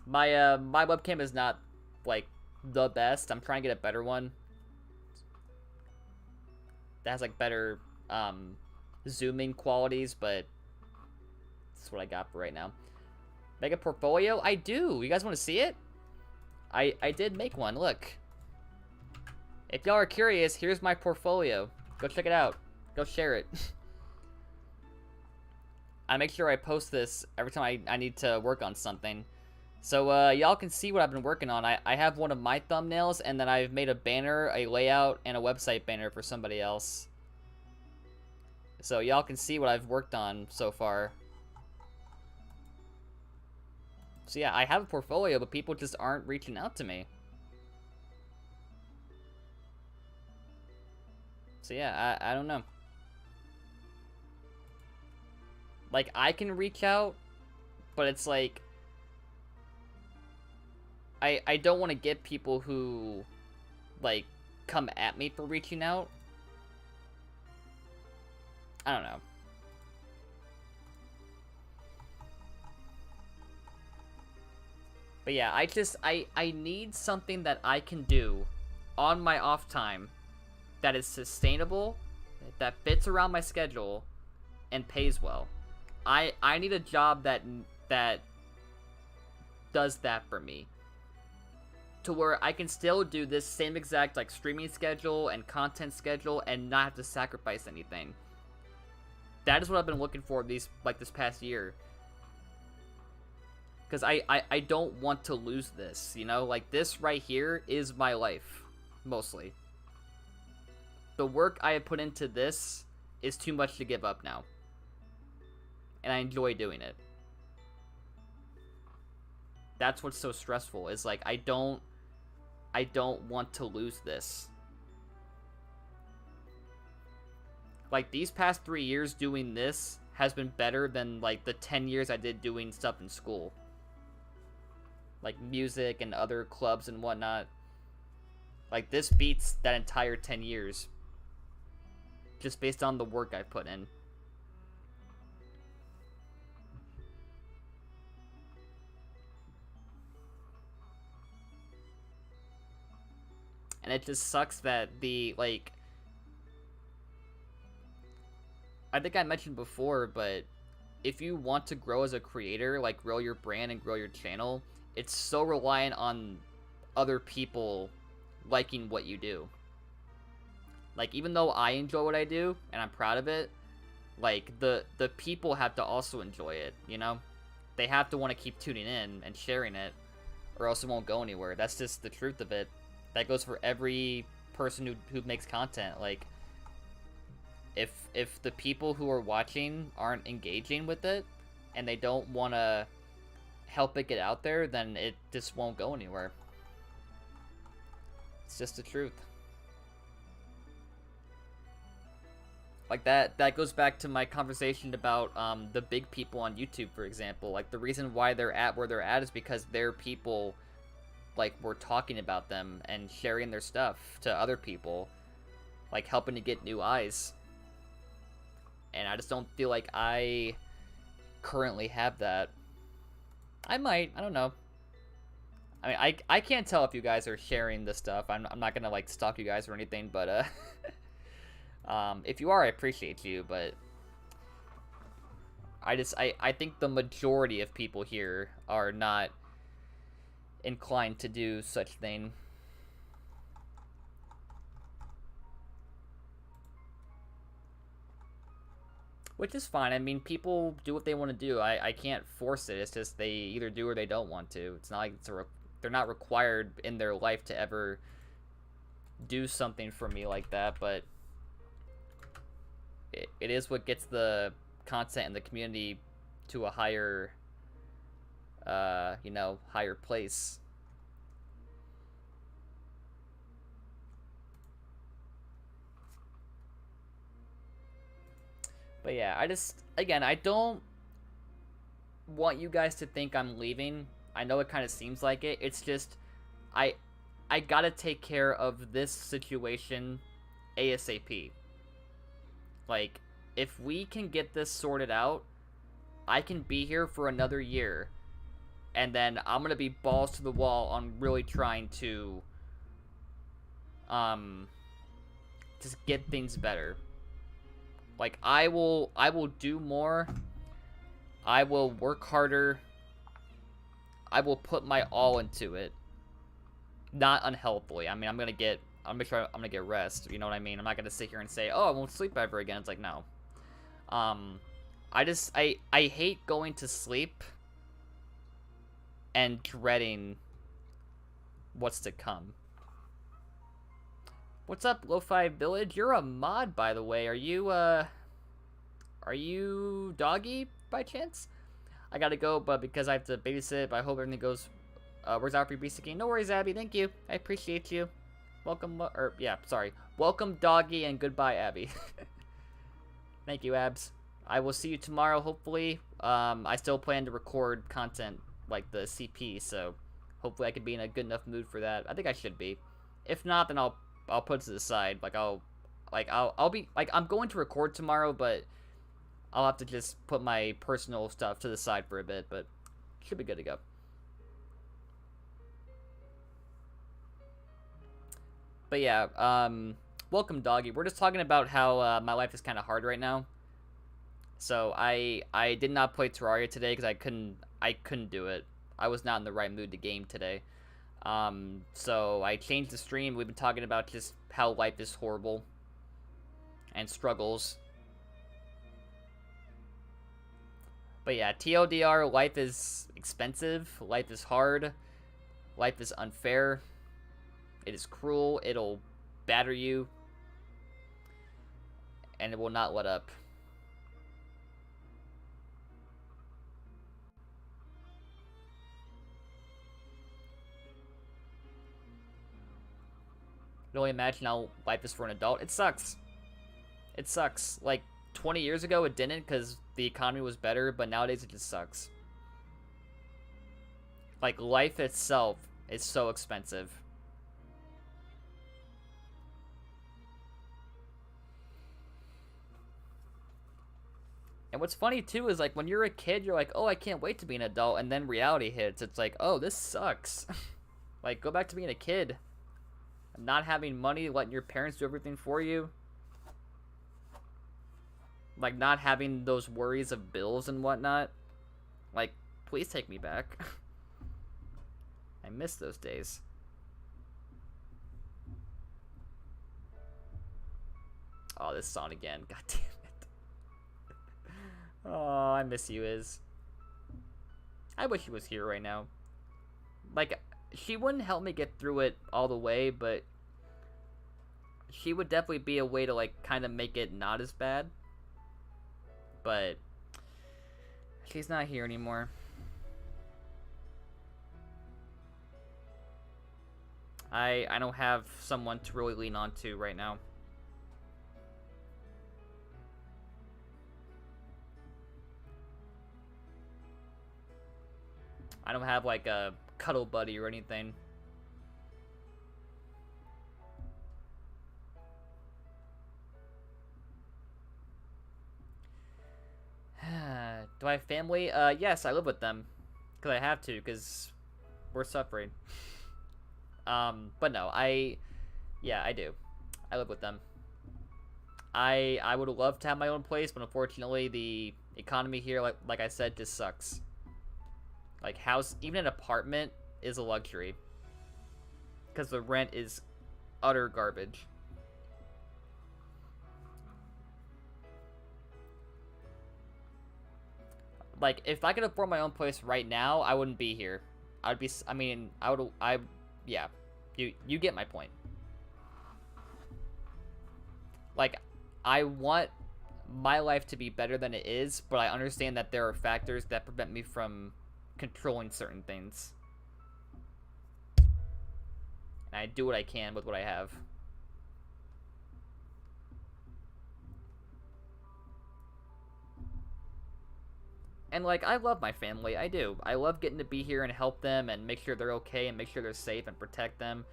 My, my webcam is not, like, the best. I'm trying to get a better one. That has, like, better, zooming qualities, but... that's what I got for right now. Make a portfolio? I do. You guys want to see it? I did make one. Look. If y'all are curious, here's my portfolio. Go check it out. Go share it. I make sure I post this every time I need to work on something. So y'all can see what I've been working on. I have one of my thumbnails, and then I've made a banner, a layout, and a website banner for somebody else. So y'all can see what I've worked on so far. So yeah, I have a portfolio, but people just aren't reaching out to me. So yeah, I don't know. Like, I can reach out, but it's like... I don't want to get people who, like, come at me for reaching out. I don't know. But yeah, I need something that I can do on my off time that is sustainable, that fits around my schedule, and pays well. I need a job that does that for me. To where I can still do this same exact, like, streaming schedule and content schedule and not have to sacrifice anything. That is what I've been looking for this past year. Because I don't want to lose this, you know? Like, this right here is my life, mostly. The work I have put into this is too much to give up now. And I enjoy doing it. That's what's so stressful, is, like, I don't want to lose this. Like, these past 3 years doing this has been better than, like, the 10 years I did doing stuff in school. Like, music and other clubs and whatnot. Like, this beats that entire 10 years. just based on the work I put in. And it just sucks that I think I mentioned before, but if you want to grow as a creator, like grow your brand and grow your channel, it's so reliant on other people liking what you do. Like, even though I enjoy what I do and I'm proud of it, like the people have to also enjoy it, you know? They have to want to keep tuning in and sharing it, or else it won't go anywhere. That's just the truth of it. That goes for every person who makes content. Like, if the people who are watching aren't engaging with it and they don't want to help it get out there, then it just won't go anywhere. It's just the truth. Like, that goes back to my conversation about the big people on YouTube, for example. Like, the reason why they're at where they're at is because their people, like, were talking about them and sharing their stuff to other people, like helping to get new eyes. And I just don't feel like I currently have that. I might, I don't know. I mean, I can't tell if you guys are sharing this stuff. I'm not gonna like stalk you guys or anything, but if you are, I appreciate you, but I think the majority of people here are not inclined to do such thing. Which is fine. I mean, people do what they want to do. I can't force it. It's just they either do or they don't want to. It's not like they're not required in their life to ever do something for me like that, but it is what gets the content and the community to a higher, you know, higher place. But yeah, again, I don't want you guys to think I'm leaving. I know it kind of seems like it. It's just, I gotta take care of this situation ASAP. Like, if we can get this sorted out, I can be here for another year. And then I'm gonna be balls to the wall on really trying to, just get things better. Like, I will do more. I will work harder. I will put my all into it. Not unhealthily. I mean, I'm gonna get rest. You know what I mean? I'm not gonna sit here and say, oh, I won't sleep ever again. It's like, no. I hate going to sleep and dreading what's to come. What's up, Lo-Fi Village? You're a mod, by the way. Are you Doggy by chance? I gotta go, but because I have to babysit, I hope everything goes works out for your Beast King. No worries, Abby. Thank you. I appreciate you. Welcome, welcome, Doggy, and goodbye, Abby. Thank you, Abs. I will see you tomorrow, hopefully. I still plan to record content like the CP, so hopefully I can be in a good enough mood for that. I think I should be. If not, then I'll put it to the side. I'll be like, I'm going to record tomorrow, but I'll have to just put my personal stuff to the side for a bit, but should be good to go. But yeah, welcome, Doggy. We're just talking about how my life is kind of hard right now. So I did not play Terraria today because I couldn't do it. I was not in the right mood to game today. So I changed the stream. We've been talking about just how life is horrible and struggles. But yeah, TLDR, life is expensive, life is hard, life is unfair, it is cruel, it'll batter you, and it will not let up. I can only imagine how life is for an adult. It sucks. It sucks. Like, 20 years ago it didn't because the economy was better, but nowadays it just sucks. Like, life itself is so expensive. And what's funny too is like when you're a kid, you're like, oh, I can't wait to be an adult, and then reality hits. It's like, oh, this sucks. Like, go back to being a kid. Not having money, letting your parents do everything for you. Like, not having those worries of bills and whatnot. Like, please take me back. I miss those days. Oh, this song again. God damn it. Oh, I miss you, Iz. I wish he was here right now. Like, she wouldn't help me get through it all the way, but she would definitely be a way to, like, kind of make it not as bad. But she's not here anymore. I don't have someone to really lean on to right now. I don't have like a cuddle buddy or anything. Do I have family? Yes, I live with them. Because I have to, because we're suffering. But no, yeah, I do. I live with them. I would love to have my own place, but unfortunately the economy here, like I said, just sucks. Like, house, even an apartment is a luxury. Because the rent is utter garbage. Like, if I could afford my own place right now, I wouldn't be here. I'd be, I mean, yeah. You get my point. Like, I want my life to be better than it is, but I understand that there are factors that prevent me from controlling certain things. And I do what I can with what I have. And, like, I love my family. I do. I love getting to be here and help them and make sure they're okay and make sure they're safe and protect them.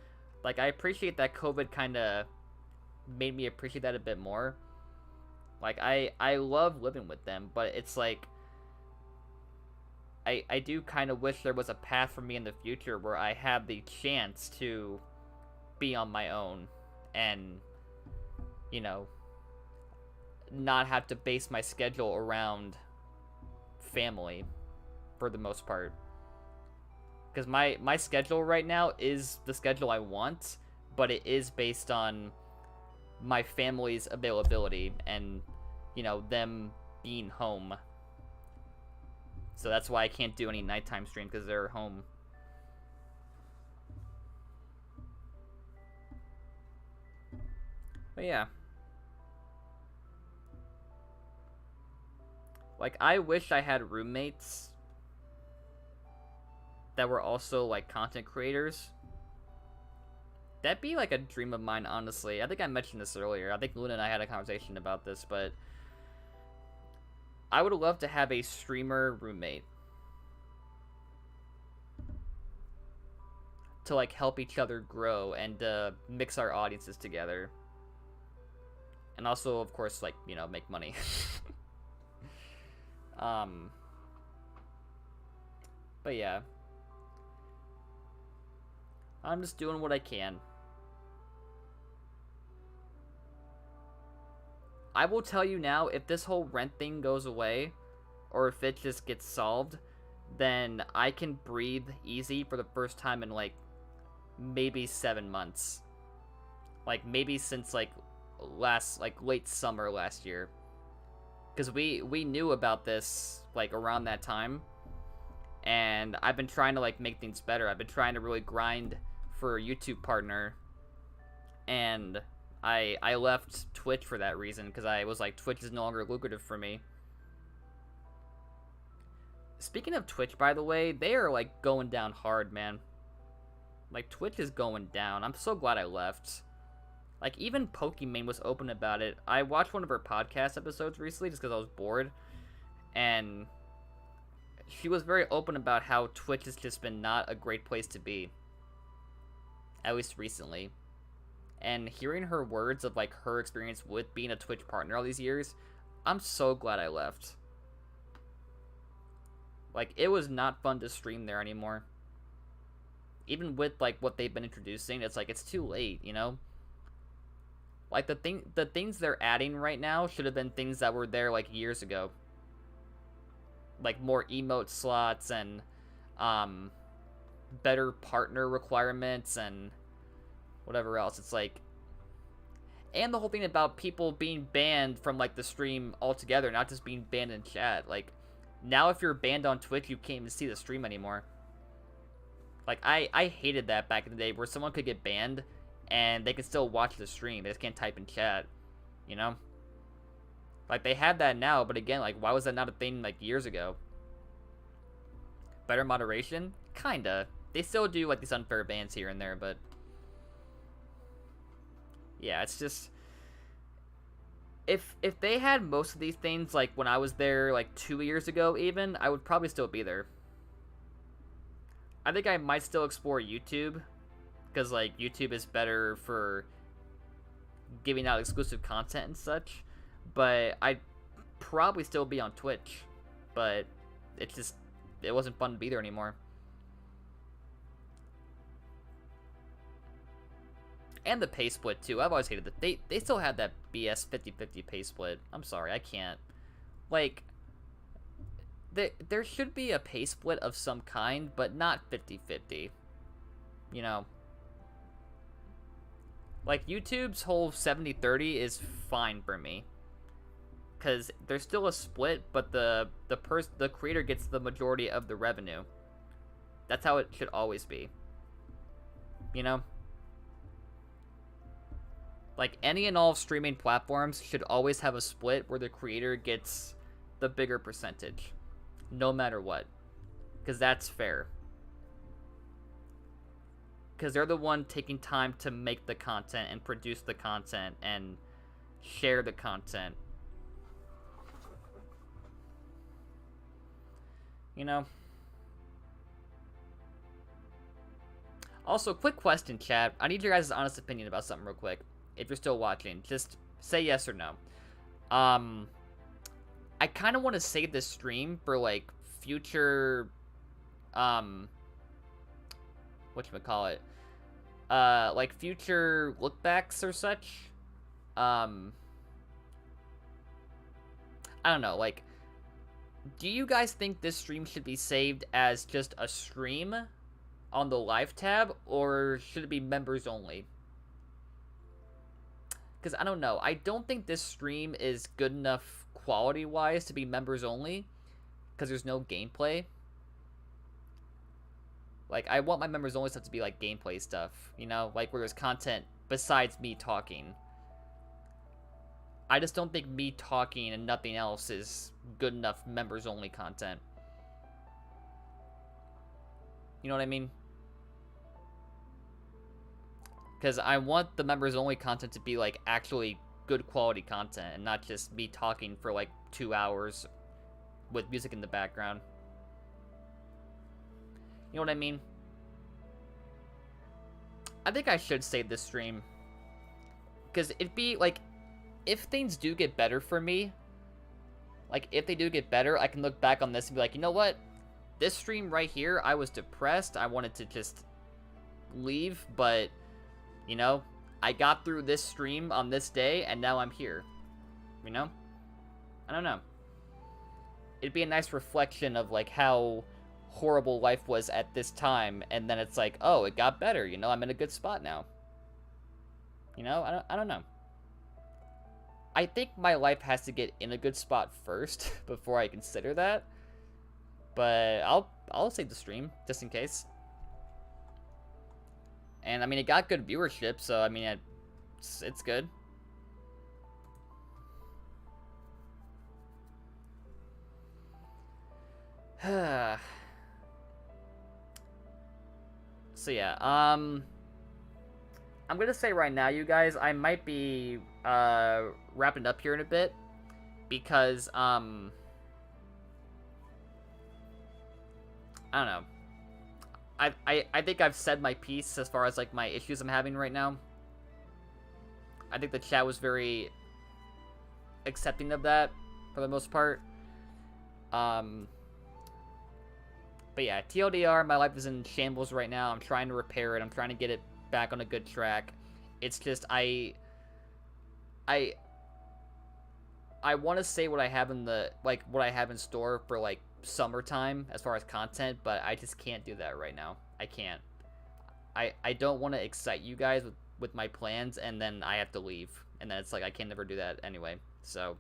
Like, I appreciate that COVID kind of made me appreciate that a bit more. Like, I love living with them, but it's like, I do kind of wish there was a path for me in the future where I have the chance to be on my own and, you know, not have to base my schedule around family for the most part. Because my schedule right now is the schedule I want, but it is based on my family's availability and, you know, them being home. So that's why I can't do any nighttime stream, because they're home. But yeah. Like, I wish I had roommates that were also, like, content creators. That'd be, like, a dream of mine, honestly. I think I mentioned this earlier. I think Luna and I had a conversation about this, but I would love to have a streamer roommate to, like, help each other grow and mix our audiences together. And also, of course, like, you know, make money. But yeah. I'm just doing what I can. I will tell you now, if this whole rent thing goes away, or if it just gets solved, then I can breathe easy for the first time in, like, maybe 7 months. Like, maybe since, like, late summer last year. Because we knew about this, like, around that time. And I've been trying to, like, make things better. I've been trying to really grind for a YouTube partner. And I left Twitch for that reason, because I was like, Twitch is no longer lucrative for me. Speaking of Twitch, by the way, they are, like, going down hard, man. Like, Twitch is going down. I'm so glad I left. Like, even Pokimane was open about it. I watched one of her podcast episodes recently just because I was bored. And she was very open about how Twitch has just been not a great place to be. At least recently. And hearing her words of, like, her experience with being a Twitch partner all these years, I'm so glad I left. Like, it was not fun to stream there anymore. Even with, like, what they've been introducing, it's like, it's too late, you know? Like, the things they're adding right now should have been things that were there, like, years ago. Like, more emote slots and, better partner requirements and whatever else. It's like, and the whole thing about people being banned from, like, the stream altogether, not just being banned in chat. Like, now if you're banned on Twitch, you can't even see the stream anymore. Like, I hated that back in the day, where someone could get banned and they could still watch the stream. They just can't type in chat, you know? Like, they have that now, but again, like, why was that not a thing, like, years ago? Better moderation? Kinda. They still do, like, these unfair bans here and there, but... yeah, it's just... If they had most of these things, like, when I was there, like, 2 years ago, even, I would probably still be there. I think I might still explore YouTube, because, like, YouTube is better for giving out exclusive content and such, but I'd probably still be on Twitch, but it's just, it wasn't fun to be there anymore. And the pay split, too. I've always hated that. They still had that BS 50-50 pay split. I'm sorry, I can't. Like, there should be a pay split of some kind, but not 50-50. You know? Like, YouTube's whole 70-30 is fine for me. Because there's still a split, but the creator gets the majority of the revenue. That's how it should always be. You know? Like, any and all streaming platforms should always have a split where the creator gets the bigger percentage. No matter what. Because that's fair. Because they're the one taking time to make the content and produce the content and share the content. You know? Also, quick question, chat. I need your guys' honest opinion about something real quick. If you're still watching, just say yes or no. I kind of want to save this stream for, like, future, whatchamacallit, like, future lookbacks or such. I don't know, like, do you guys think this stream should be saved as just a stream on the live tab, or should it be members only? Because I don't know. I don't think this stream is good enough quality-wise to be members only, because there's no gameplay. Like, I want my members only stuff to be, like, gameplay stuff, you know? Like, where there's content besides me talking. I just don't think me talking and nothing else is good enough members only content. You know what I mean? Because I want the members only content to be, like, actually good quality content and not just me talking for, like, 2 hours with music in the background. You know what I mean? I think I should save this stream. Because it'd be, like, if things do get better for me, like, if they do get better, I can look back on this and be like, you know what? This stream right here, I was depressed. I wanted to just leave, but... you know, I got through this stream on this day, and now I'm here. You know? I don't know. It'd be a nice reflection of, like, how horrible life was at this time, and then it's like, oh, it got better, you know? I'm in a good spot now. You know? I don't know. I think my life has to get in a good spot first before I consider that. But I'll save the stream, just in case. And, I mean, it got good viewership, so, I mean, it's good. So, yeah, I'm gonna say right now, you guys, I might be, wrapping up here in a bit. Because, I don't know. I think I've said my piece as far as, like, my issues I'm having right now. I think the chat was very accepting of that, for the most part. But yeah, TLDR, my life is in shambles right now. I'm trying to repair it. I'm trying to get it back on a good track. It's just I want to say what I have in the what I have in store for like summertime as far as content, but I just can't do that right now. I can't. I don't want to excite you guys with my plans and then I have to leave. And then it's like I can never do that anyway. So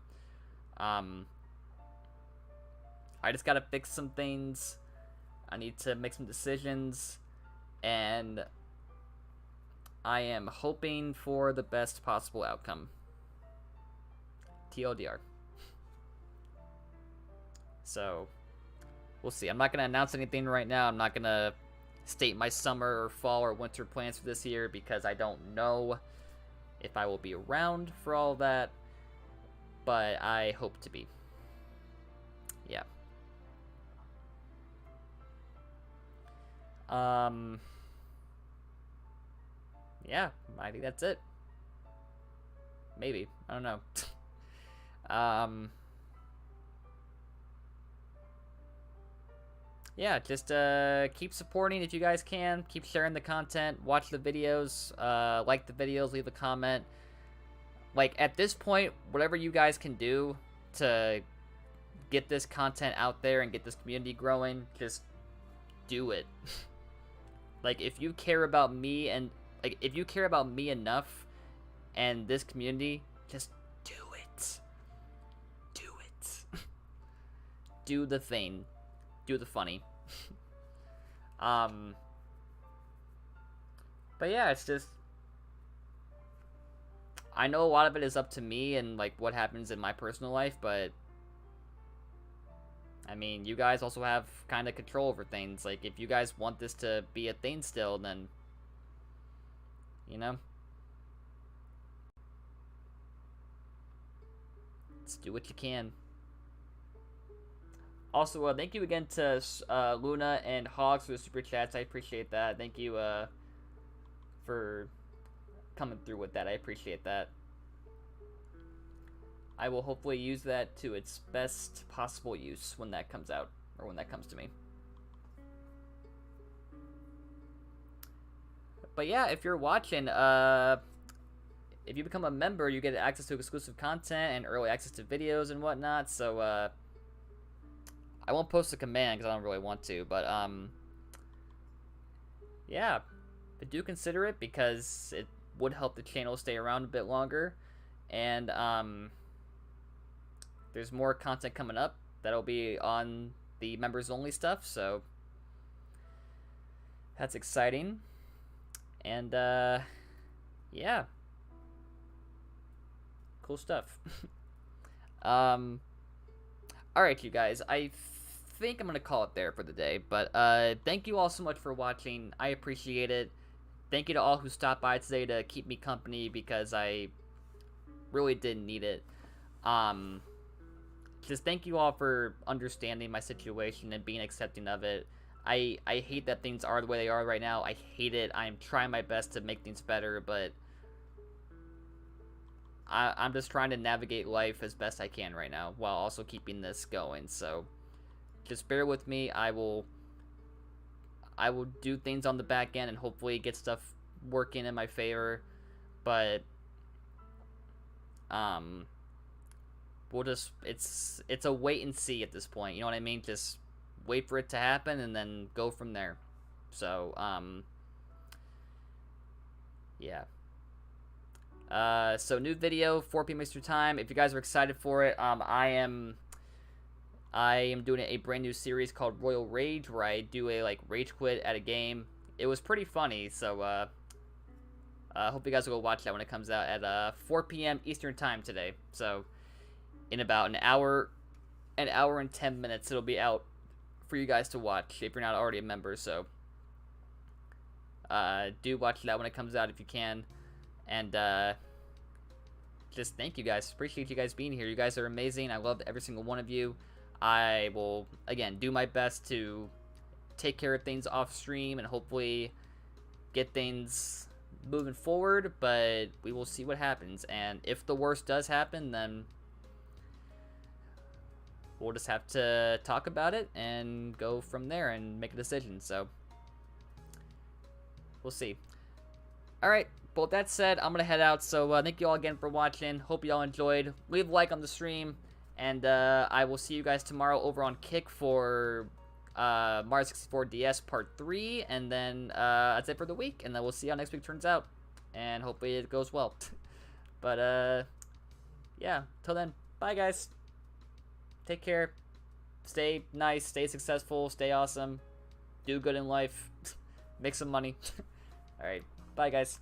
I just got to fix some things. I need to make some decisions, and I am hoping for the best possible outcome. TLDR. So, we'll see. I'm not going to announce anything right now. I'm not going to state my summer or fall or winter plans for this year because I don't know if I will be around for all that, but I hope to be. Yeah. Yeah, I think that's it. Maybe. I don't know. Yeah, just keep supporting if you guys can. Keep sharing the content. Watch the videos. Like the videos. Leave a comment. Like, at this point, whatever you guys can do to get this content out there and get this community growing, just do it. Like, if you care about me and like if you care about me enough and this community, just do it. Do it. Do the thing. Do the funny. But yeah, it's just I know a lot of it is up to me and like what happens in my personal life, but I mean, you guys also have kind of control over things. Like, if you guys want this to be a thing still, then, you know, let's do what you can. Also, thank you again to Luna and Hogs for the super chats. I appreciate that. Thank you for coming through with that. I appreciate that. I will hopefully use that to its best possible use when that comes out, or when that comes to me. But yeah, if you're watching, if you become a member, you get access to exclusive content and early access to videos and whatnot, so, I won't post a command because I don't really want to, but, yeah, but do consider it because it would help the channel stay around a bit longer, and, there's more content coming up that'll be on the members only stuff, so that's exciting. And yeah, cool stuff. All right, you guys, I think I'm gonna call it there for the day, but thank you all so much for watching. I appreciate it. Thank you to all who stopped by today to keep me company because I really didn't need it. Just thank you all for understanding my situation and being accepting of it. I hate that things are the way they are right now. I hate it. I'm trying my best to make things better, but I'm just trying to navigate life as best I can right now while also keeping this going. So just bear with me. I will do things on the back end and hopefully get stuff working in my favor, but we'll just it's a wait and see at this point, you know what I mean? Just wait for it to happen and then go from there. So yeah, so new video 4 p.m. Eastern time. If you guys are excited for it, I am doing a brand new series called Royal Rage, where I do a like rage quit at a game. It was pretty funny, so hope you guys will go watch that when it comes out at 4 p.m. Eastern time today. So in about an hour and 10 minutes, it'll be out for you guys to watch if you're not already a member. So do watch that when it comes out if you can. And just thank you guys. Appreciate you guys being here. You guys are amazing. I love every single one of you. I will, again, do my best to take care of things off stream and hopefully get things moving forward, but we will see what happens. And if the worst does happen, then we'll just have to talk about it and go from there and make a decision. So we'll see. All right. But with that said, I'm gonna head out. So thank you all again for watching. Hope you all enjoyed. Leave a like on the stream, and I will see you guys tomorrow over on Kick for Mario 64 DS Part 3, and then that's it for the week. And then we'll see how next week turns out, and hopefully it goes well. But yeah. Till then, bye guys. Take care. Stay nice. Stay successful. Stay awesome. Do good in life. Make some money. All right. Bye guys.